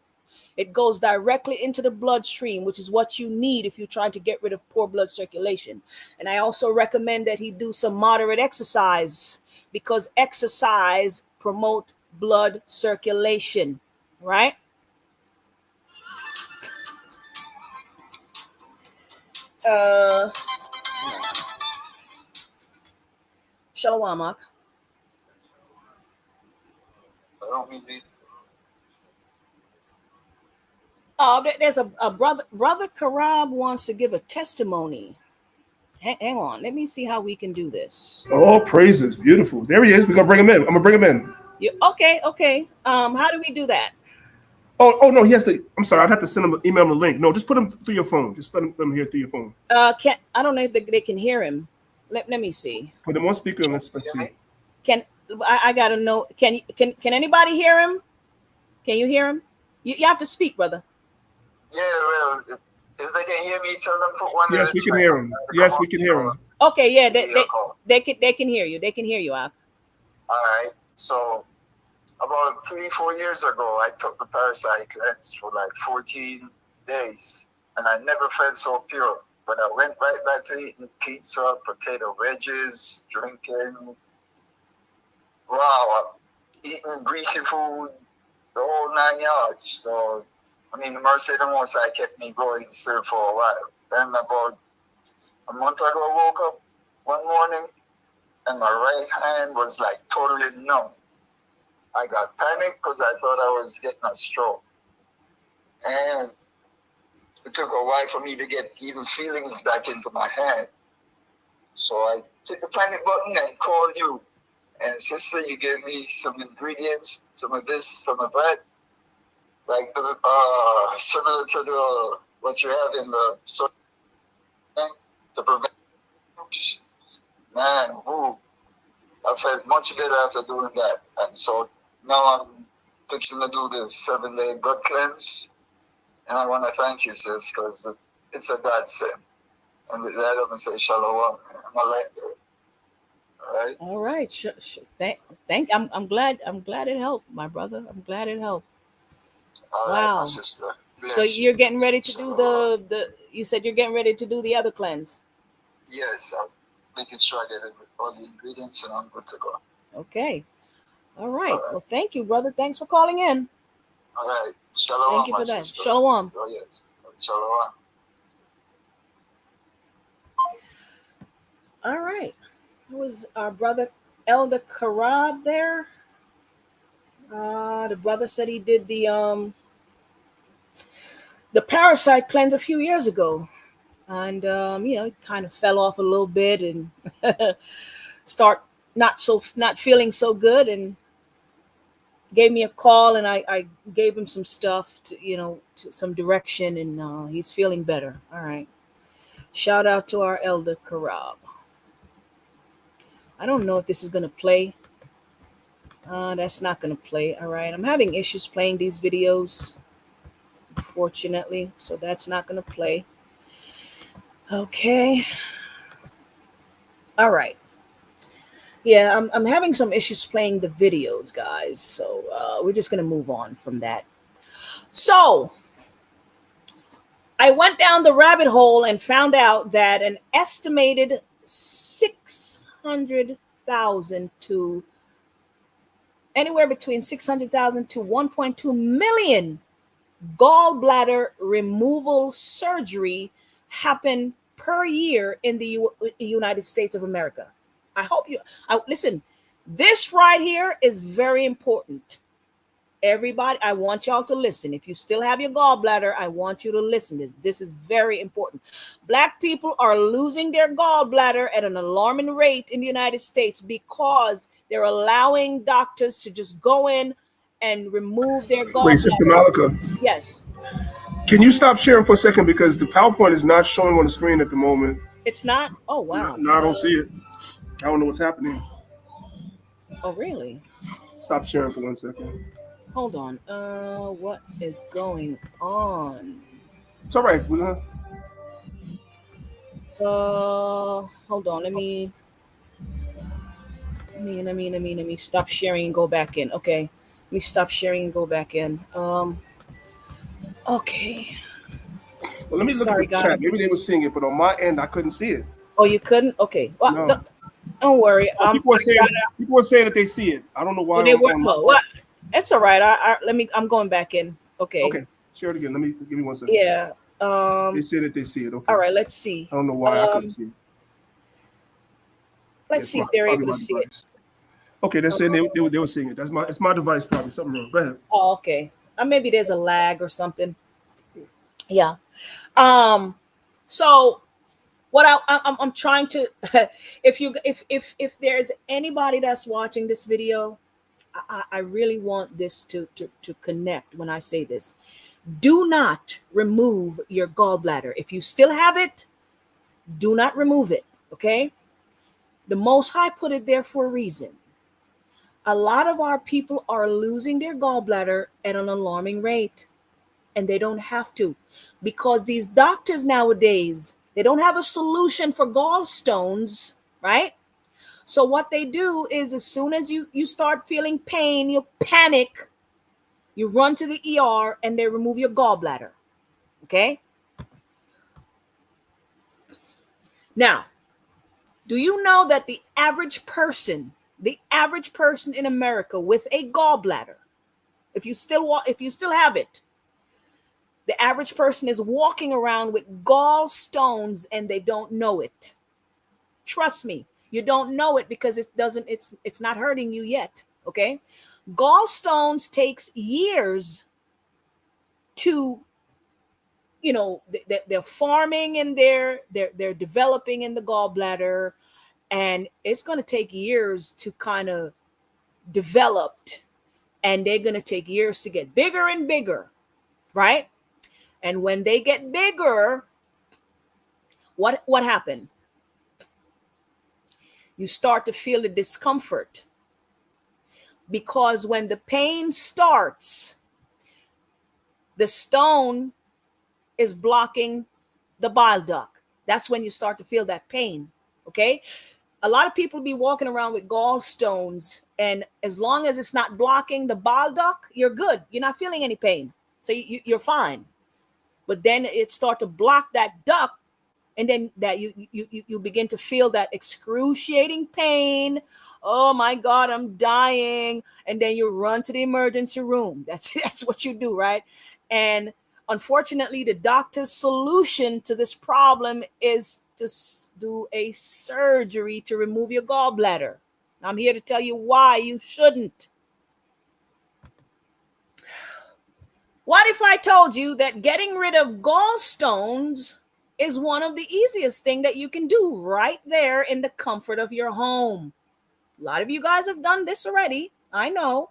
It goes directly into the bloodstream, which is what you need if you're trying to get rid of poor blood circulation. And I also recommend that he do some moderate exercise because exercise promotes blood circulation, right? Shalom, Mark. There's a brother Karab wants to give a testimony. Hang on, let me see how we can do this. Oh, praises, beautiful. There he is. We're gonna bring him in. I'm gonna bring him in. Okay. How do we do that? Oh no, he has to. I'm sorry, I'd have to send him email him a link. No, just put him through your phone. Just let him hear through your phone. I don't know if they can hear him. Let me see. Put him on speaker and let's see. I gotta know. Can anybody hear him? Can you hear him? You have to speak, brother. Yeah, well, if they can hear me, tell them put one. Yes, we can hear him. Yes, we can hear him. Okay, yeah, they can hear you. They can hear you, Ak. All right. So about 3-4 years ago, I took the parasite cleanse for like 14 days, and I never felt so pure. But I went right back to eating pizza, potato wedges, drinking. Wow, eating greasy food, the whole 9 yards. So, I mean, the mercy of the Most High kept me going still for a while. Then about a month ago, I woke up one morning and my right hand was like totally numb. I got panicked because I thought I was getting a stroke. And it took a while for me to get even feelings back into my hand. So I hit the panic button and called you. And sister, you gave me some ingredients, some of this, some of that. Like similar to what you have in the to prevent nukes. Man, I felt much better after doing that. And so now I'm fixing to do the 7-day blood cleanse. And I want to thank you, sis, because it's a godsend. And with that, I'm going to say shalom. I'm going to let you. All right. I'm glad it helped, my brother. I'm glad it helped. All wow. Right, my sister. So you're getting ready to do the you said you're getting ready to do the other cleanse. Yes, I'm making sure I get all the ingredients and I'm good to go. Okay. All right. Well, thank you, brother. Thanks for calling in. All right. Shalom. Thank you for that. Sister. Shalom. Oh, yes. Shalom. All right. That was our brother Elder Karab there. The brother said he did the parasite cleanse a few years ago, and it kind of fell off a little bit and start not feeling so good, and gave me a call, and I gave him some stuff to some direction, and he's feeling better. All right. Shout out to our elder Karab. I don't know if this is going to play. That's not going to play. All right. I'm having issues playing these videos, unfortunately. So that's not going to play. Okay. All right. Yeah, I'm having some issues playing the videos, guys. So we're just going to move on from that. So I went down the rabbit hole and found out that an estimated 600,000 to anywhere between 600,000 to 1.2 million gallbladder removal surgery happen per year in the United States of America. I hope you listen. This right here is very important. Everybody, I want y'all to listen. If you still have your gallbladder, I want you to listen. This is very important. Black people are losing their gallbladder at an alarming rate in the United States because they're allowing doctors to just go in and remove their gallbladder. Wait, Sister Malika. Yes. Can you stop sharing for a second because the PowerPoint is not showing on the screen at the moment. It's not? Oh, wow. No, I don't see it. I don't know what's happening. Oh, really? Stop sharing for 1 second. Hold on. What is going on? It's all right. Hold on. Let me stop sharing and go back in. Okay. Let me stop sharing and go back in. Okay. Well, let me look at the chat. Maybe they were seeing it, but on my end, I couldn't see it. Oh, you couldn't? Okay. Well, no. Don't worry. People are saying that they see it. I don't know why. Well, they were. Well, it's all right. I'm going back in. Okay. Okay. Share it again. Give me 1 second. Yeah. They say that they see it. Okay. All right. Let's see. I don't know why I couldn't see it. Let's see if they're able to see it. Okay, they're saying they were seeing it. It's my device probably. Something wrong. Go ahead. Oh, okay. Maybe there's a lag or something. Yeah. So what I'm trying to if there's anybody that's watching this video, I really want this to connect when I say this. Do not remove your gallbladder. If you still have it, do not remove it. Okay. The Most High put it there for a reason. A lot of our people are losing their gallbladder at an alarming rate, and they don't have to, because these doctors nowadays, they don't have a solution for gallstones, right? So what they do is as soon as you start feeling pain, you panic, you run to the ER, and they remove your gallbladder, okay? Now, do you know that the average person in America with a gallbladder, if you still have it, the average person is walking around with gallstones and they don't know it. Trust me, you don't know it because it's not hurting you yet. Okay. Gallstones takes years to, they're forming and they're developing in the gallbladder, and it's going to take years to kind of develop, and they're going to take years to get bigger and bigger. Right. And when they get bigger, what happened? You start to feel the discomfort, because when the pain starts, the stone is blocking the bile duct. That's when you start to feel that pain. Okay. A lot of people be walking around with gallstones, and as long as it's not blocking the bile duct, you're good. You're not feeling any pain. So you're fine. But then it starts to block that duct, and then that you begin to feel that excruciating pain. Oh my God, I'm dying. And then you run to the emergency room. That's what you do, right? And unfortunately, the doctor's solution to this problem is to do a surgery to remove your gallbladder. I'm here to tell you why you shouldn't. What if I told you that getting rid of gallstones is one of the easiest things that you can do right there in the comfort of your home? A lot of you guys have done this already. I know.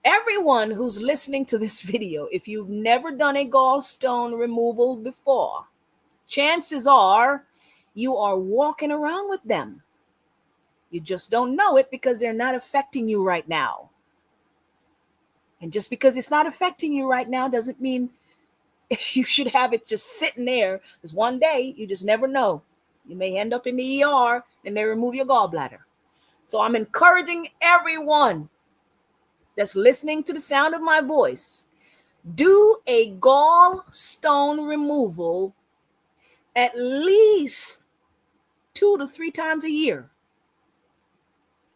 Everyone who's listening to this video, if you've never done a gallstone removal before, chances are you are walking around with them. You just don't know it because they're not affecting you right now. And just because it's not affecting you right now doesn't mean you should have it just sitting there. Because one day, you just never know. You may end up in the ER and they remove your gallbladder. So I'm encouraging everyone that's listening to the sound of my voice, do a gallstone removal at least 2 to 3 times a year.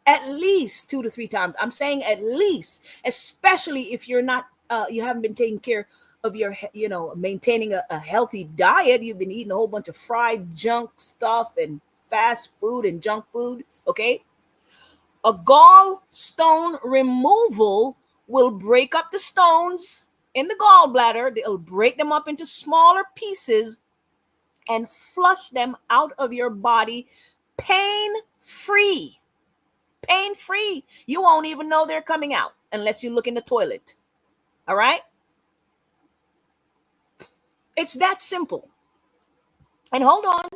At least 2 to 3 times. I'm saying at least, especially if you're not, you haven't been taking care of your, maintaining a healthy diet. You've been eating a whole bunch of fried junk stuff and fast food and junk food. Okay. A gallstone removal will break up the stones in the gallbladder. They'll break them up into smaller pieces and flush them out of your body pain-free. Pain-free. You won't even know they're coming out unless you look in the toilet. All right? It's that simple. And hold on.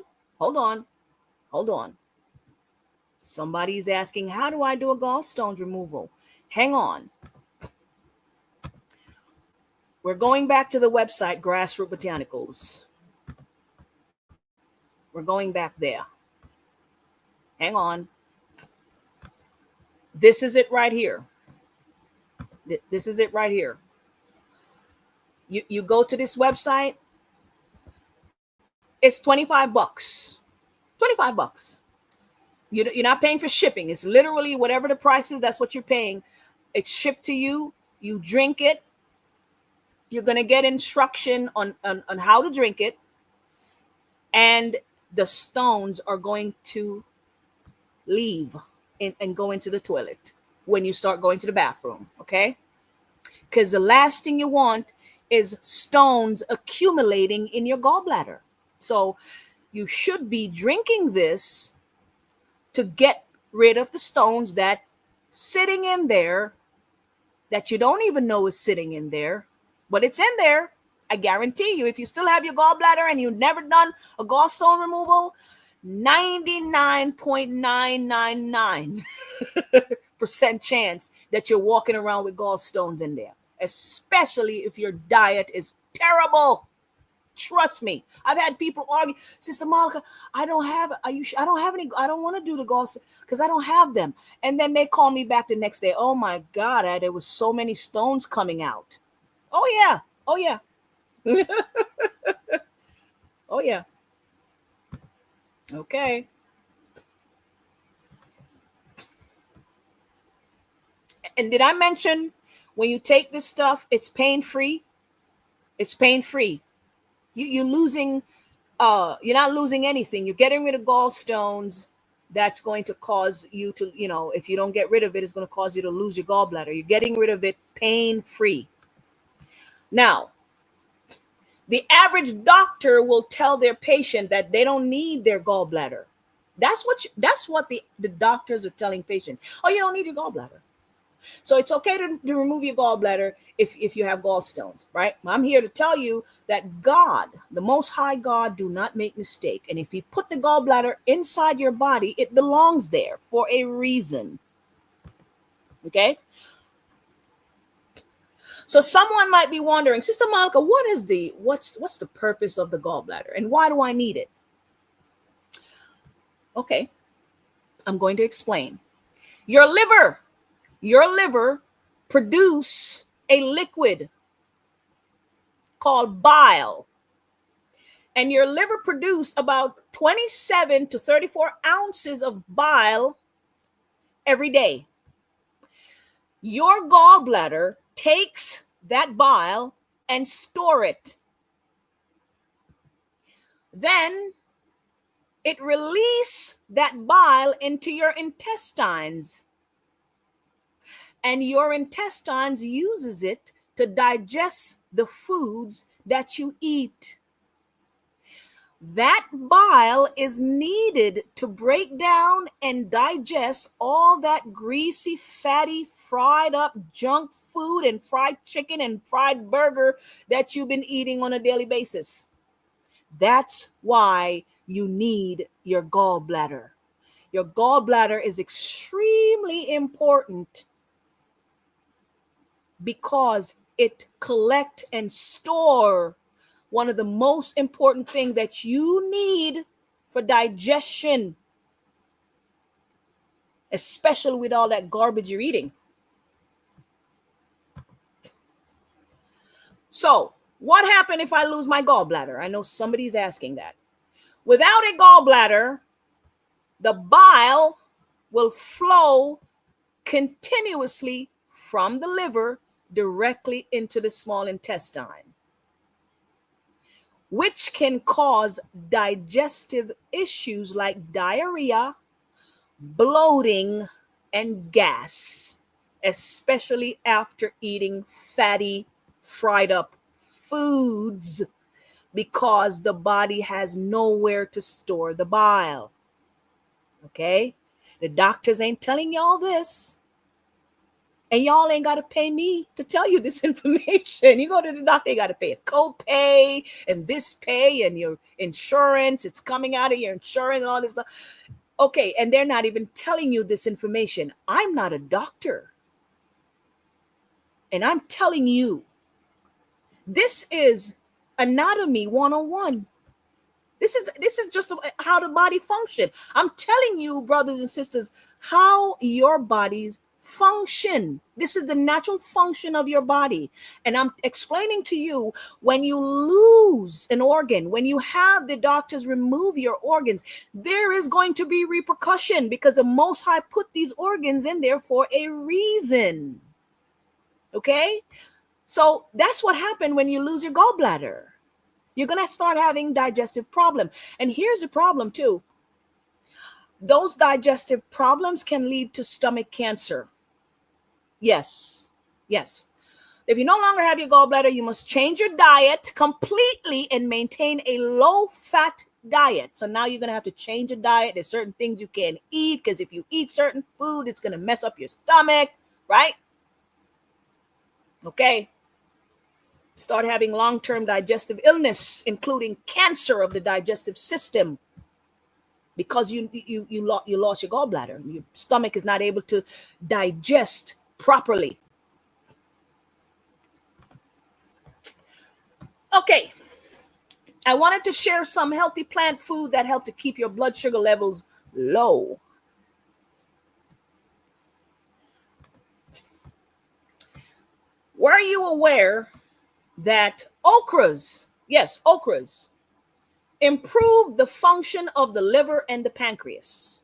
Somebody's asking, how do I do a gallstones removal? Hang on. We're going back to the website, Grassroot Botanicals. We're going back there. Hang on. This is it right here. This is it right here. You go to this website. It's $25. $25. You're not paying for shipping. It's literally whatever the price is, that's what you're paying. It's shipped to you. You drink it. You're going to get instruction on how to drink it. And the stones are going to leave and go into the toilet when you start going to the bathroom. Okay? Because the last thing you want is stones accumulating in your gallbladder. So you should be drinking this to get rid of the stones that sitting in there that you don't even know is sitting in there, but it's in there. I guarantee you, if you still have your gallbladder and you've never done a gallstone removal, 99.999% chance that you're walking around with gallstones in there, especially if your diet is terrible. Trust me. I've had people argue, Sister Malika, I don't have any, I don't want to do the gallstones because I don't have them. And then they call me back the next day. Oh my God, there was so many stones coming out. Oh yeah. Oh yeah. Oh yeah. Okay. And did I mention when you take this stuff, it's pain-free? It's pain-free. You're losing, you're not losing anything. You're getting rid of gallstones. That's going to cause you to, if you don't get rid of it, it's going to cause you to lose your gallbladder. You're getting rid of it pain-free. Now, the average doctor will tell their patient that they don't need their gallbladder. That's what the doctors are telling patients. Oh, you don't need your gallbladder. So it's okay to remove your gallbladder if you have gallstones, right? I'm here to tell you that God, the Most High God, do not make mistake. And if He put the gallbladder inside your body, it belongs there for a reason. Okay? So someone might be wondering, Sister Malika, what's the purpose of the gallbladder and why do I need it? Okay, I'm going to explain. Your liver produce a liquid called bile. And your liver produce about 27 to 34 ounces of bile every day. Your gallbladder takes that bile and store it. Then it releases that bile into your intestines. And your intestines uses it to digest the foods that you eat. That bile is needed to break down and digest all that greasy, fatty, fried up junk food and fried chicken and fried burger that you've been eating on a daily basis. That's why you need your gallbladder. Your gallbladder is extremely important because it collect and store one of the most important things that you need for digestion, especially with all that garbage you're eating. So, what happened if I lose my gallbladder? I know somebody's asking that. Without a gallbladder, the bile will flow continuously from the liver directly into the small intestine, which can cause digestive issues like diarrhea, bloating, and gas, especially after eating fatty, fried up foods, because the body has nowhere to store the bile. Okay? The doctors ain't telling y'all this. And y'all ain't got to pay me to tell you this information. You go to the doctor, you got to pay a copay and this pay and your insurance. It's coming out of your insurance and all this stuff. Okay, and they're not even telling you this information. I'm not a doctor. And I'm telling you, this is anatomy 101. This is just how the body function. I'm telling you, brothers and sisters, how your bodies function. This is the natural function of your body. And I'm explaining to you, when you lose an organ, when you have the doctors remove your organs, there is going to be repercussion, because the Most High put these organs in there for a reason. Okay? So that's what happened when you lose your gallbladder. You're going to start having digestive problem. And here's the problem too. Those digestive problems can lead to stomach cancer. Yes. Yes. If you no longer have your gallbladder, you must change your diet completely and maintain a low-fat diet. So now you're going to have to change your diet. There's certain things you can't eat, because if you eat certain food, it's going to mess up your stomach, right? Okay. Start having long-term digestive illness, including cancer of the digestive system, because you lost your gallbladder. Your stomach is not able to digest properly. Okay, I wanted to share some healthy plant food that help to keep your blood sugar levels low. Were you aware that okras, yes, okras, improve the function of the liver and the pancreas?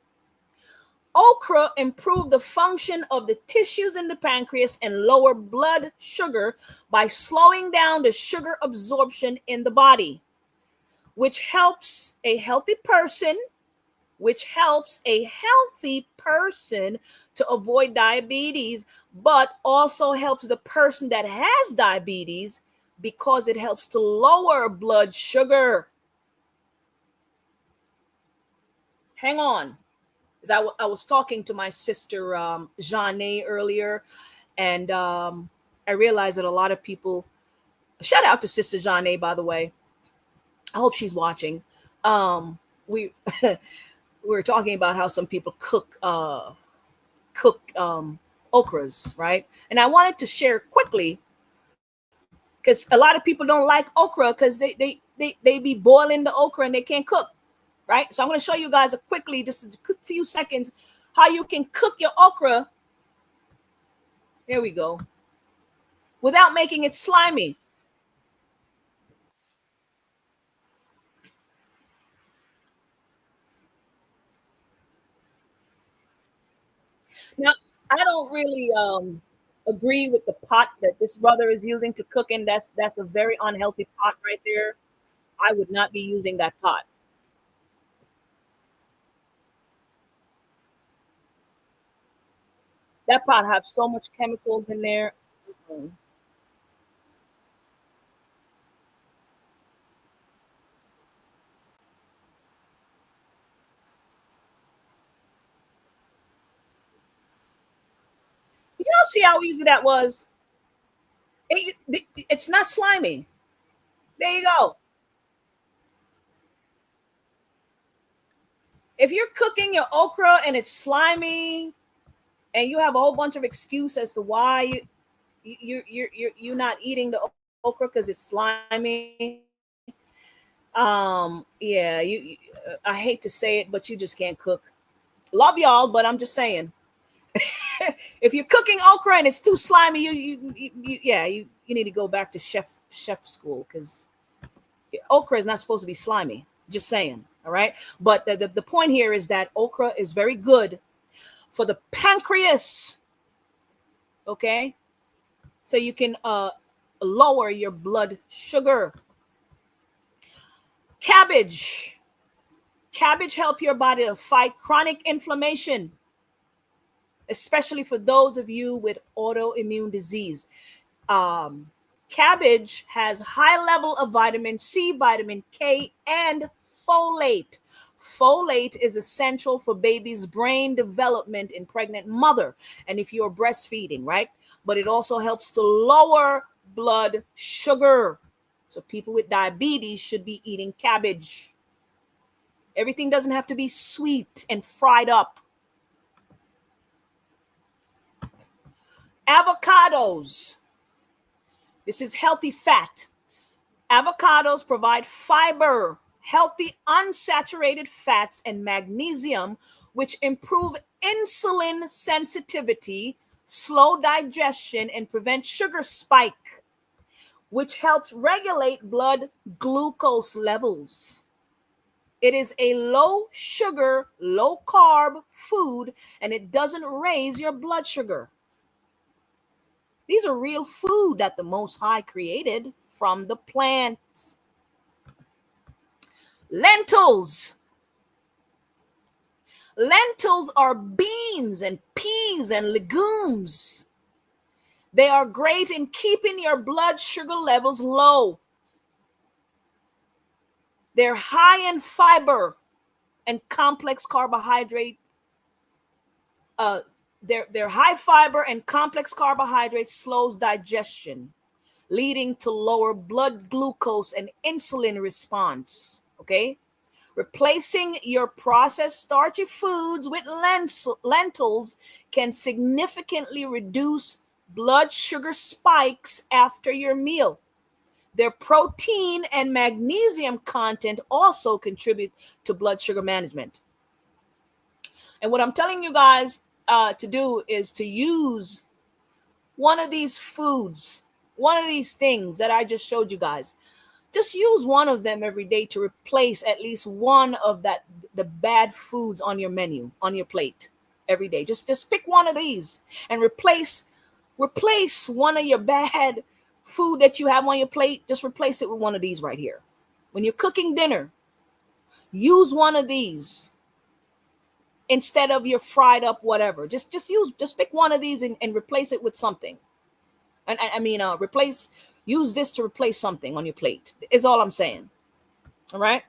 Okra improve the function of the tissues in the pancreas and lower blood sugar by slowing down the sugar absorption in the body, which helps a healthy person to avoid diabetes, but also helps the person that has diabetes, because it helps to lower blood sugar. Hang on. I was talking to my sister Jeanne earlier, and I realized that a lot of people, shout out to Sister Jeanne, by the way. I hope she's watching. We were talking about how some people cook okras, right? And I wanted to share quickly, because a lot of people don't like okra because they be boiling the okra and they can't cook, right? So I'm going to show you guys quickly, just a quick few seconds, how you can cook your okra. Here we go. Without making it slimy. Now, I don't really agree with the pot that this brother is using to cook in. That's a very unhealthy pot right there. I would not be using that pot. That pot has so much chemicals in there. Mm-mm. You don't see how easy that was. It's not slimy. There you go. If you're cooking your okra and it's slimy, and you have a whole bunch of excuse as to why you're not eating the okra because it's slimy, yeah, I hate to say it, but you just can't cook. Love y'all, but I'm just saying. If you're cooking okra and it's too slimy, you need to go back to chef school, because okra is not supposed to be slimy. Just saying. All right. But the point here is that okra is very good for the pancreas. Okay. So you can lower your blood sugar. Cabbage help your body to fight chronic inflammation, especially for those of you with autoimmune disease. Cabbage has high level of vitamin C, vitamin K, and folate. Folate is essential for baby's brain development in pregnant mother, and if you're breastfeeding, right? But it also helps to lower blood sugar. So people with diabetes should be eating cabbage. Everything doesn't have to be sweet and fried up. Avocados. This is healthy fat. Avocados provide fiber, healthy unsaturated fats, and magnesium, which improve insulin sensitivity, slow digestion, and prevent sugar spike, which helps regulate blood glucose levels. It is a low sugar, low carb food, and it doesn't raise your blood sugar. These are real food that the Most High created from the plants. Lentils. Lentils are beans and peas and legumes. They are great in keeping your blood sugar levels low. They're high in fiber and complex carbohydrate. Their high fiber and complex carbohydrates slows digestion, leading to lower blood glucose and insulin response. Okay, replacing your processed starchy foods with lentils can significantly reduce blood sugar spikes after your meal. Their protein and magnesium content also contribute to blood sugar management. And what I'm telling you guys to do is to use one of these foods, one of these things that I just showed you guys. Just use one of them every day to replace at least one of the bad foods on your menu, on your plate every day. Just pick one of these and replace one of your bad food that you have on your plate. Just replace it with one of these right here. When you're cooking dinner, use one of these instead of your fried up whatever. Just pick one of these and replace it with something. And use this to replace something on your plate, is all I'm saying. All right.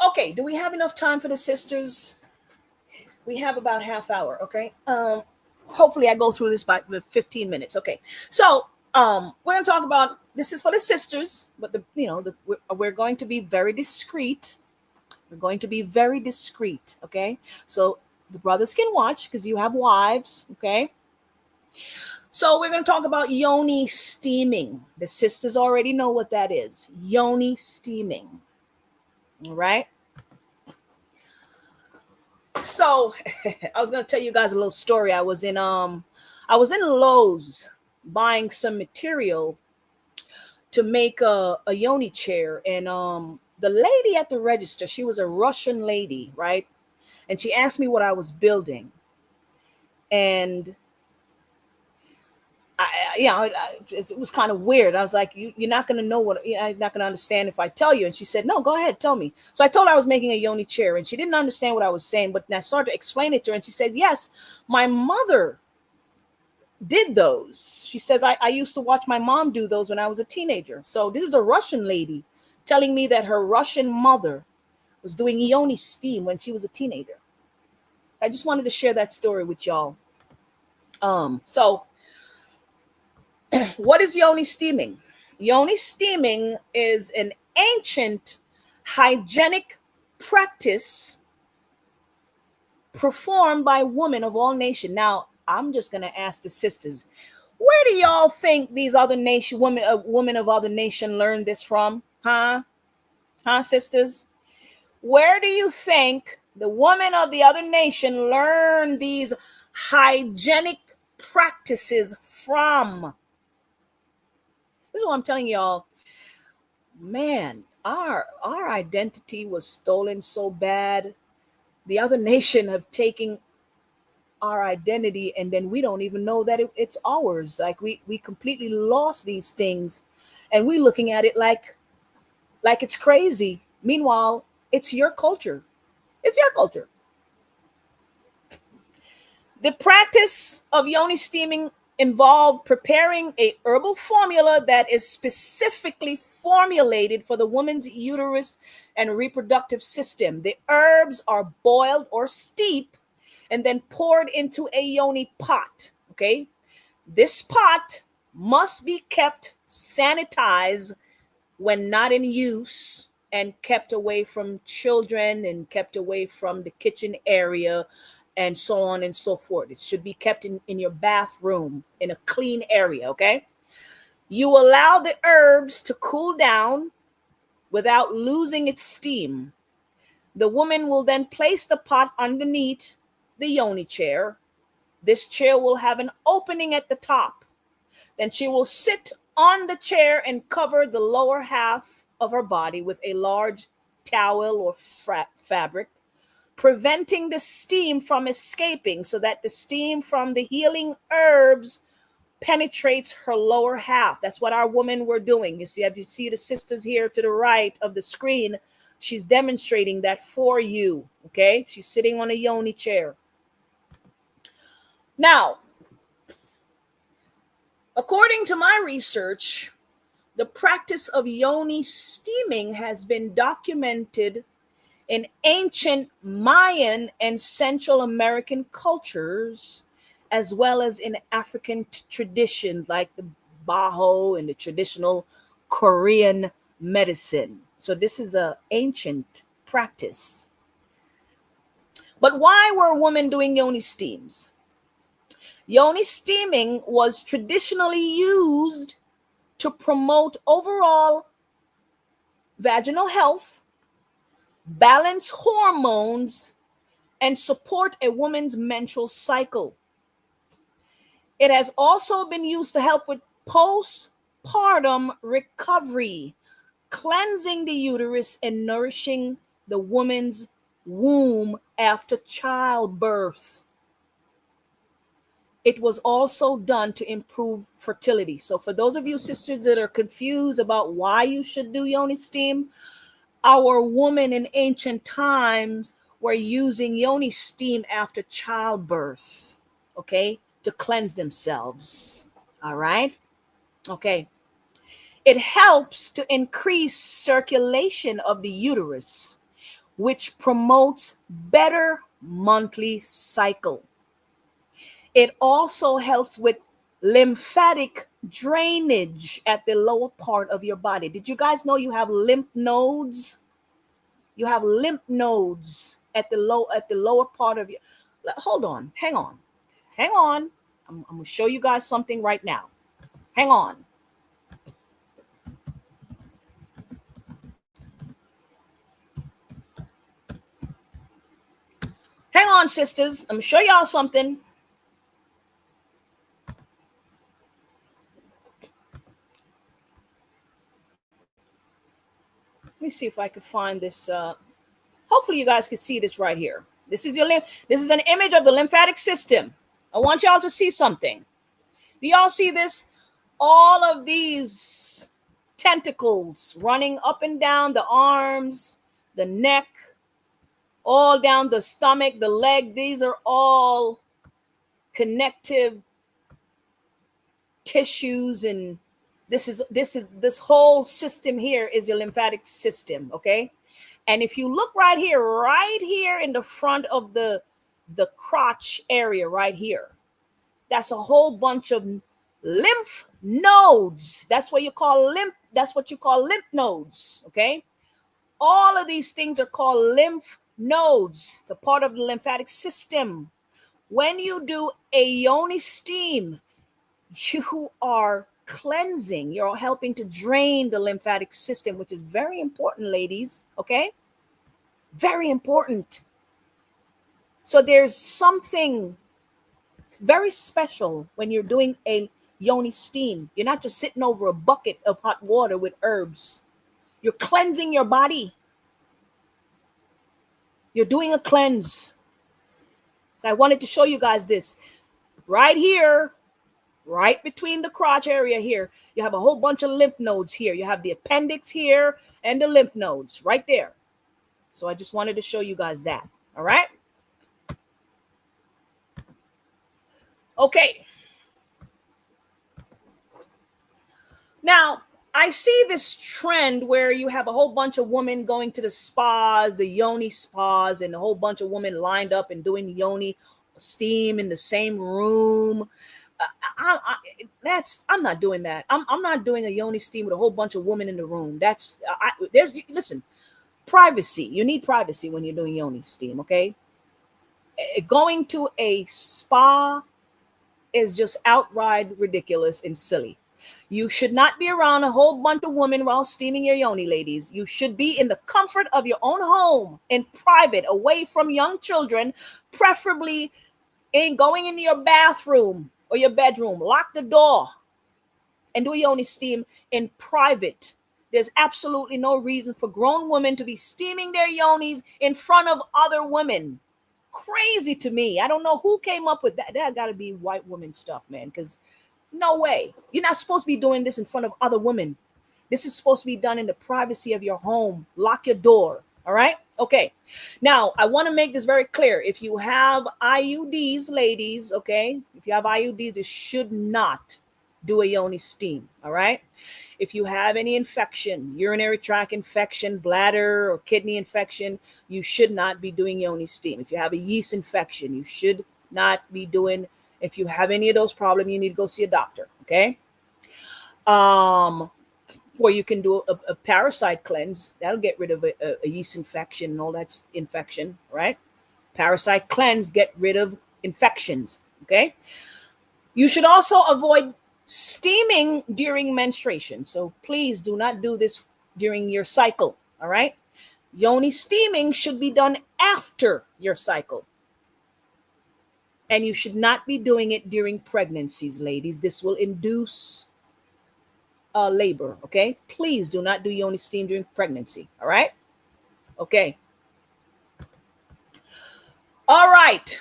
Okay. Do we have enough time for the sisters? We have about half hour. Okay. Hopefully I go through this by 15 minutes. Okay. So, we're going to talk about, this is for the sisters, but we're going to be very discreet. We're going to be very discreet. Okay. So the brothers can watch because you have wives. Okay. So we're going to talk about yoni steaming. The sisters already know what that is. Yoni steaming. All right. So I was going to tell you guys a little story. I was in Lowe's buying some material to make a yoni chair. And the lady at the register, she was a Russian lady, right? And she asked me what I was building. And it was kind of weird. I was like, you're not going to know you're not going to understand if I tell you. And she said, no, go ahead, tell me. So I told her I was making a yoni chair, and she didn't understand what I was saying, but I started to explain it to her. And she said, yes, my mother did those. She says, I used to watch my mom do those when I was a teenager. So this is a Russian lady telling me that her Russian mother was doing yoni steam when she was a teenager. I just wanted to share that story with y'all. So what is yoni steaming? Yoni steaming is an ancient hygienic practice performed by women of all nations. Now, I'm just going to ask the sisters, where do y'all think these other women of other nation learned this from? Huh, sisters? Where do you think the women of the other nation learned these hygienic practices from? This is what I'm telling y'all. Man, our identity was stolen so bad. The other nation have taken our identity, and then we don't even know that it's ours. Like we completely lost these things, and we looking at it like it's crazy. Meanwhile, it's your culture. It's your culture. The practice of yoni steaming involved preparing a herbal formula that is specifically formulated for the woman's uterus and reproductive system. The herbs are boiled or steeped and then poured into a yoni pot. Okay. This pot must be kept sanitized when not in use, and kept away from children and kept away from the kitchen area and so on and so forth. It should be kept in your bathroom in a clean area. Okay. You allow the herbs to cool down without losing its steam. The woman will then place the pot underneath the yoni chair. This chair will have an opening at the top. Then she will sit on the chair and cover the lower half of her body with a large towel or fabric, preventing the steam from escaping, so that the steam from the healing herbs penetrates her lower half. That's what our women were doing. You see, if you see the sisters here to the right of the screen, she's demonstrating that for you. Okay, she's sitting on a yoni chair. Now, according to my research, the practice of yoni steaming has been documented in ancient Mayan and Central American cultures, as well as in African traditions like the Baho and the traditional Korean medicine. So this is an ancient practice. But why were women doing yoni steams? Yoni steaming was traditionally used to promote overall vaginal health, balance hormones, and support a woman's menstrual cycle. It has also been used to help with postpartum recovery, cleansing the uterus and nourishing the woman's womb after childbirth. It was also done to improve fertility. So for those of you sisters that are confused about why you should do yoni steam, our women in ancient times were using yoni steam after childbirth, okay, to cleanse themselves. All right. Okay. It helps to increase circulation of the uterus, which promotes better monthly cycle. It also helps with lymphatic drainage at the lower part of your body. Did you guys know you have lymph nodes? You have lymph nodes at the lower part of your. Hold on, hang on. I'm going to show you guys something right now. Hang on. Hang on, sisters. I'm going to show y'all something. Let me see if I can find this. Hopefully you guys can see this right here. This is an image of the lymphatic system. I want y'all to see something. Do y'all see this? All of these tentacles running up and down the arms, the neck, all down the stomach, the leg. These are all connective tissues, and this whole system here is your lymphatic system. Okay. And if you look right here in the front of the crotch area right here, that's a whole bunch of lymph nodes. That's what you call lymph nodes. Okay. All of these things are called lymph nodes. It's a part of the lymphatic system. When you do a yoni steam, you are cleansing. You're helping to drain the lymphatic system, which is very important, ladies. Okay? Very important. So there's something very special when you're doing a yoni steam. You're not just sitting over a bucket of hot water with herbs. You're cleansing your body. You're doing a cleanse. So I wanted to show you guys this. Right here, right between the crotch area here, you have a whole bunch of lymph nodes here. You have the appendix here and the lymph nodes right there. So I just wanted to show you guys that. All right. Okay. Now, I see this trend where you have a whole bunch of women going to the spas, the yoni spas, and a whole bunch of women lined up and doing yoni steam in the same room. I'm not doing that. I'm not doing a yoni steam with a whole bunch of women in the room. Listen, privacy. You need privacy when you're doing yoni steam, okay? Going to a spa is just outright ridiculous and silly. You should not be around a whole bunch of women while steaming your yoni, ladies. You should be in the comfort of your own home, in private, away from young children, preferably going into your bathroom or your bedroom. Lock the door and do yoni steam in private. There's absolutely no reason for grown women to be steaming their yonis in front of other women. Crazy to me. I don't know who came up with that. That got to be white woman stuff, man, because no way. You're not supposed to be doing this in front of other women. This is supposed to be done in the privacy of your home. Lock your door. All right? Okay. Now, I want to make this very clear. If you have IUDs, ladies, okay? If you have IUDs, you should not do a yoni steam. All right? If you have any infection, urinary tract infection, bladder or kidney infection, you should not be doing yoni steam. If you have a yeast infection, you should not be doing. If you have any of those problems, you need to go see a doctor, okay? Or you can do a parasite cleanse. That'll get rid of a yeast infection and all that infection, right? Parasite cleanse, get rid of infections, okay? You should also avoid steaming during menstruation. So please do not do this during your cycle, all right? Yoni steaming should be done after your cycle. And you should not be doing it during pregnancies, ladies. This will induce labor, okay? Please do not do yoni steam during pregnancy, all right? Okay. All right.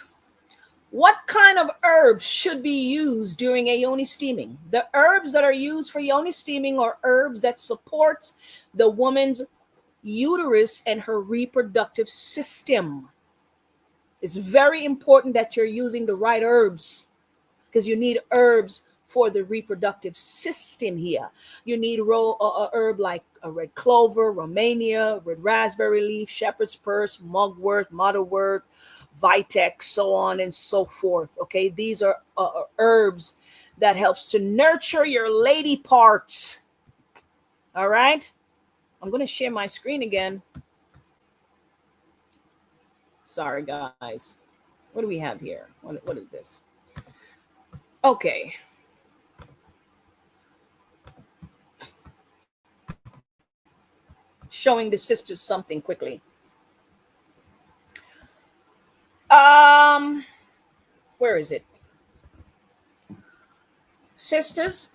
What kind of herbs should be used during a yoni steaming? The herbs that are used for yoni steaming are herbs that support the woman's uterus and her reproductive system. It's very important that you're using the right herbs because you need herbs for the reproductive system here. You need a herb like a red clover, Romania, red raspberry leaf, shepherd's purse, mugwort, motherwort, vitex, so on and so forth. Okay, these are herbs that helps to nurture your lady parts. All right, I'm going to share my screen again. Sorry, guys. What do we have here? What is this? Okay. Showing the sisters something quickly. Where is it? Sisters.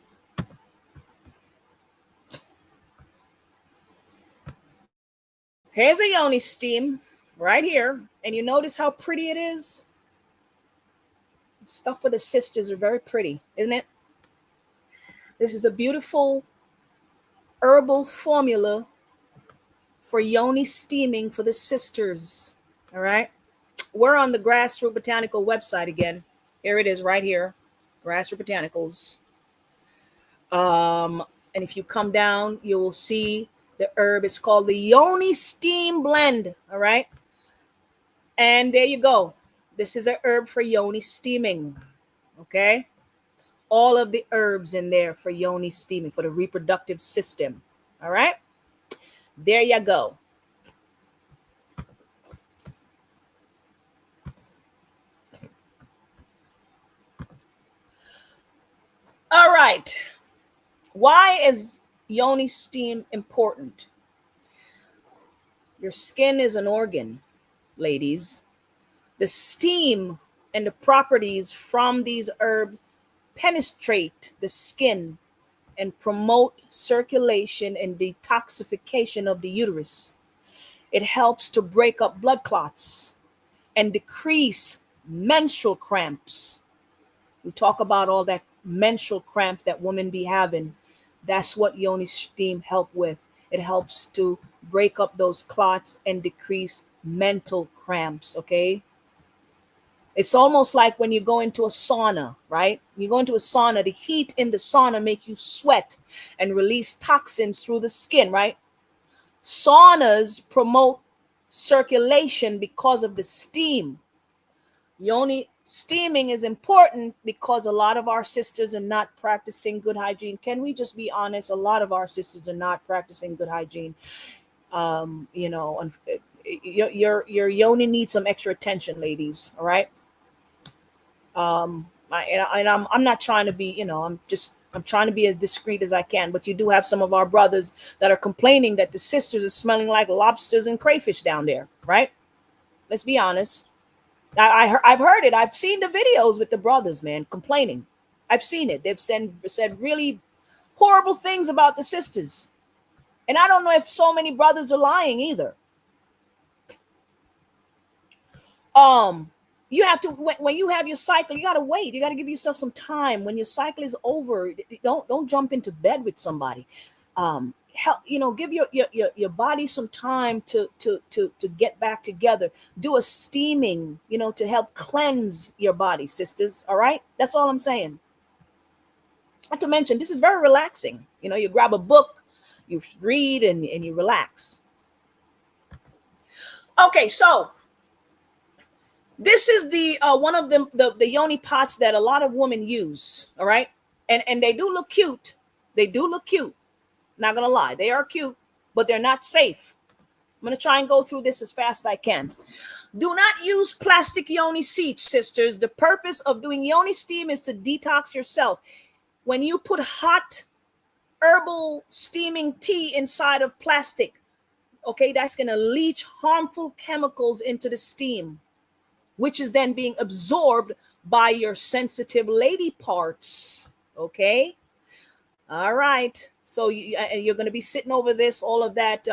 Here's a yoni steam right here. And you notice how pretty it is? Stuff for the sisters are very pretty, isn't it? This is a beautiful herbal formula for yoni steaming for the sisters. All right. We're on the Grassroot Botanical website again. Here it is right here. Grassroot Botanicals. And if you come down, you will see the herb. It's called the Yoni Steam Blend. All right. And there you go. This is a herb for yoni steaming. Okay. All of the herbs in there for yoni steaming for the reproductive system. All right. There you go. right. Why is yoni steam important? Your skin is an organ, ladies. The steam and the properties from these herbs penetrate the skin and promote circulation and detoxification of the uterus. It helps to break up blood clots and decrease menstrual cramps. We talk about all that menstrual cramps that women be having. That's what yoni steam help with. It helps to break up those clots and decrease mental cramps, okay? It's almost like when you go into a sauna, right? You go into a sauna, the heat in the sauna make you sweat and release toxins through the skin, right? Saunas promote circulation because of the steam. Yoni steaming is important because a lot of our sisters are not practicing good hygiene. Can we just be honest? A lot of our sisters are not practicing good hygiene. Your yoni needs some extra attention, ladies. All right. I'm not trying to be, I'm trying to be as discreet as I can, but you do have some of our brothers that are complaining that the sisters are smelling like lobsters and crayfish down there, right? Let's be honest. I've heard it. I've seen the videos with the brothers, man, complaining. I've seen it. They've said really horrible things about the sisters. And I don't know if so many brothers are lying either. You have to, when you have your cycle, you got to wait. You got to give yourself some time. When your cycle is over, don't jump into bed with somebody. Give your body some time to get back together. Do a steaming, to help cleanse your body, sisters. All right. That's all I'm saying. Not to mention, this is very relaxing. You grab a book, you read and you relax. Okay. So this is the one of the yoni pots that a lot of women use. All right. And they do look cute. They do look cute. Not gonna lie, they are cute, but they're not safe. I'm gonna try and go through this as fast as I can. Do not use plastic yoni seats, sisters. The purpose of doing yoni steam is to detox yourself. When you put hot herbal steaming tea inside of plastic, okay, that's gonna leach harmful chemicals into the steam, which is then being absorbed by your sensitive lady parts. Okay, all right. So you're going to be sitting over this, all of that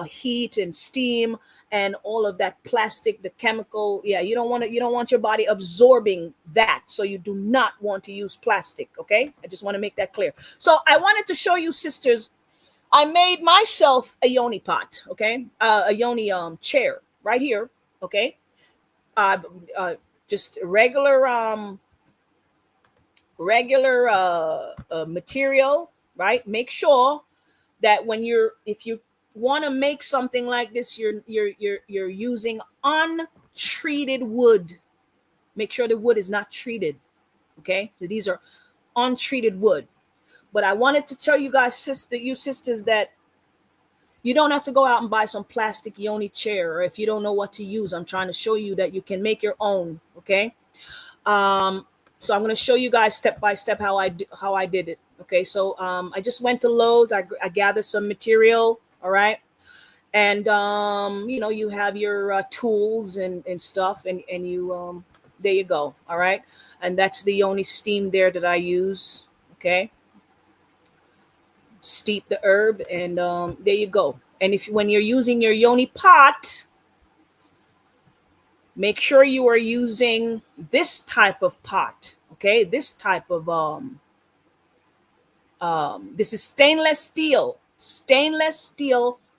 heat and steam and all of that plastic, the chemical. Yeah, you don't want your body absorbing that. So you do not want to use plastic. Okay, I just want to make that clear. So I wanted to show you, sisters. I made myself a yoni pot. Okay, a yoni chair right here. Okay, just regular material. Right. Make sure that if you want to make something like this, you're using untreated wood. Make sure the wood is not treated. Okay. So these are untreated wood. But I wanted to tell you guys, sisters, that you don't have to go out and buy some plastic yoni chair, or if you don't know what to use, I'm trying to show you that you can make your own. Okay. So I'm going to show you guys step by step how I did it. Okay, so I just went to Lowe's. I gathered some material. All right, and you have your tools and stuff, and you there you go. All right, and that's the yoni steam there that I use. Okay, steep the herb, and there you go. And when you're using your yoni pot, make sure you are using this type of pot. Okay, this type of this is stainless steel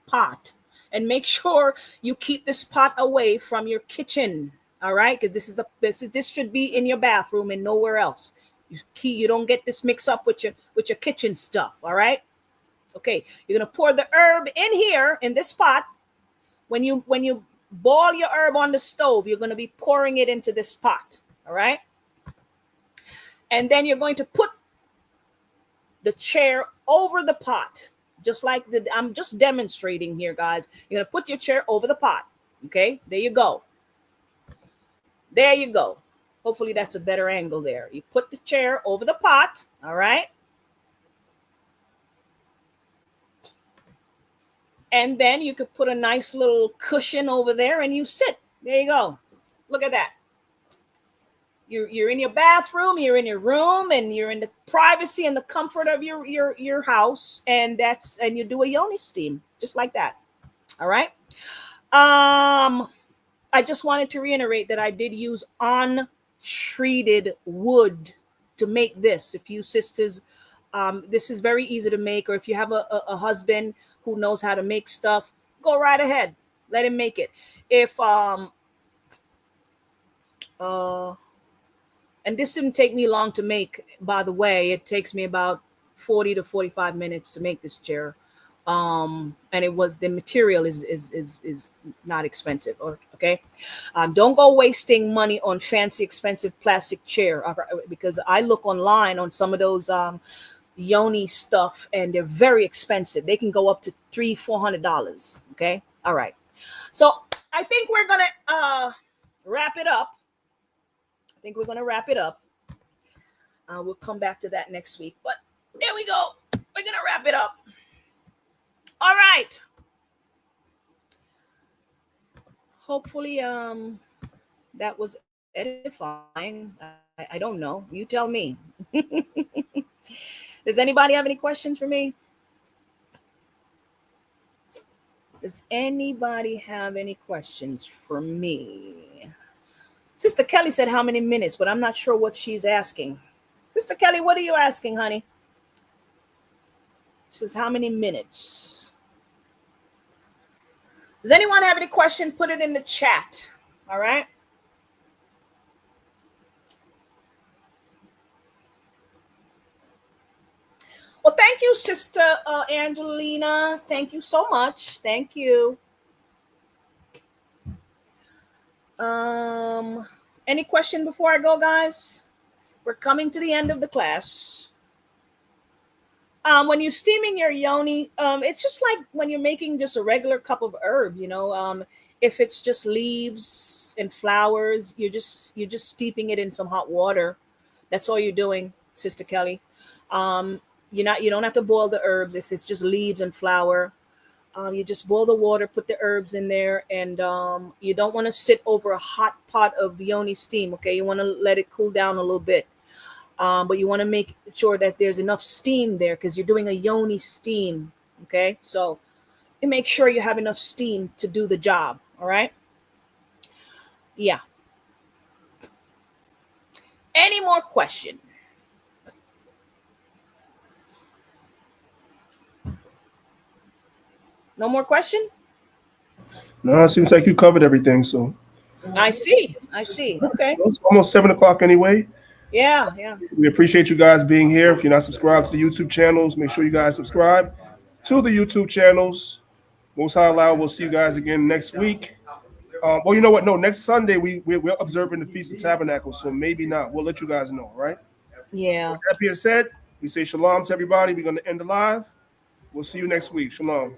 pot, and make sure you keep this pot away from your kitchen. All right, because this should be in your bathroom and nowhere else. You don't get this mixed up with your kitchen stuff. All right. Okay, you're gonna pour the herb in here in this pot. When you boil your herb on the stove, you're gonna be pouring it into this pot. All right, and then you're going to put the chair over the pot, just like I'm just demonstrating here, guys. You're gonna put your chair over the pot. Okay, there you go. There you go. Hopefully that's a better angle there. You put the chair over the pot, all right? And then you could put a nice little cushion over there and you sit. There you go. Look at that. You're in your bathroom, you're in your room, and you're in the privacy and the comfort of your house, and you do a yoni steam just like that. All right. I just wanted to reiterate that I did use untreated wood to make this. If you sisters, this is very easy to make, or if you have a husband who knows how to make stuff, go right ahead, let him make it. If and this didn't take me long to make, by the way. It takes me about 40 to 45 minutes to make this chair. And the material is not expensive. Okay. Don't go wasting money on fancy, expensive plastic chair, because I look online on some of those yoni stuff and they're very expensive. They can go up to $300-$400. Okay. All right. So I think we're going to wrap it up. We'll come back to that next week, but there we go. We're going to wrap it up. All right. Hopefully, that was edifying. I don't know. You tell me. Does anybody have any questions for me? Does anybody have any questions for me? Sister Kelly said how many minutes, but I'm not sure what she's asking. Sister Kelly, what are you asking, honey? She says how many minutes? Does anyone have any question? Put it in the chat. All right. Well, thank you, Sister Angelina. Thank you so much. Thank you. Any question before I go, guys? We're coming to the end of the class. When you're steaming your yoni, it's just like when you're making just a regular cup of herb, you know. If it's just leaves and flowers, you're just steeping it in some hot water. That's all you're doing, Sister Kelly. You don't have to boil the herbs. If it's just leaves and flower, you just boil the water, put the herbs in there, and you don't want to sit over a hot pot of yoni steam. Okay, you want to let it cool down a little bit. But you want to make sure that there's enough steam there because you're doing a yoni steam. Okay, so you make sure you have enough steam to do the job. All right. Yeah. Any more question? No more question? No, it seems like you covered everything. So I see. Okay. It's almost 7 o'clock anyway. Yeah. We appreciate you guys being here. If you're not subscribed to the YouTube channels, make sure you guys subscribe to the YouTube channels. Most High Allah, we'll see you guys again next week. Well, you know what? No, next Sunday we're observing the Feast of Tabernacles, so maybe not. We'll let you guys know, all right? Yeah. With that being said, we say shalom to everybody. We're going to end the live. We'll see you next week. Shalom.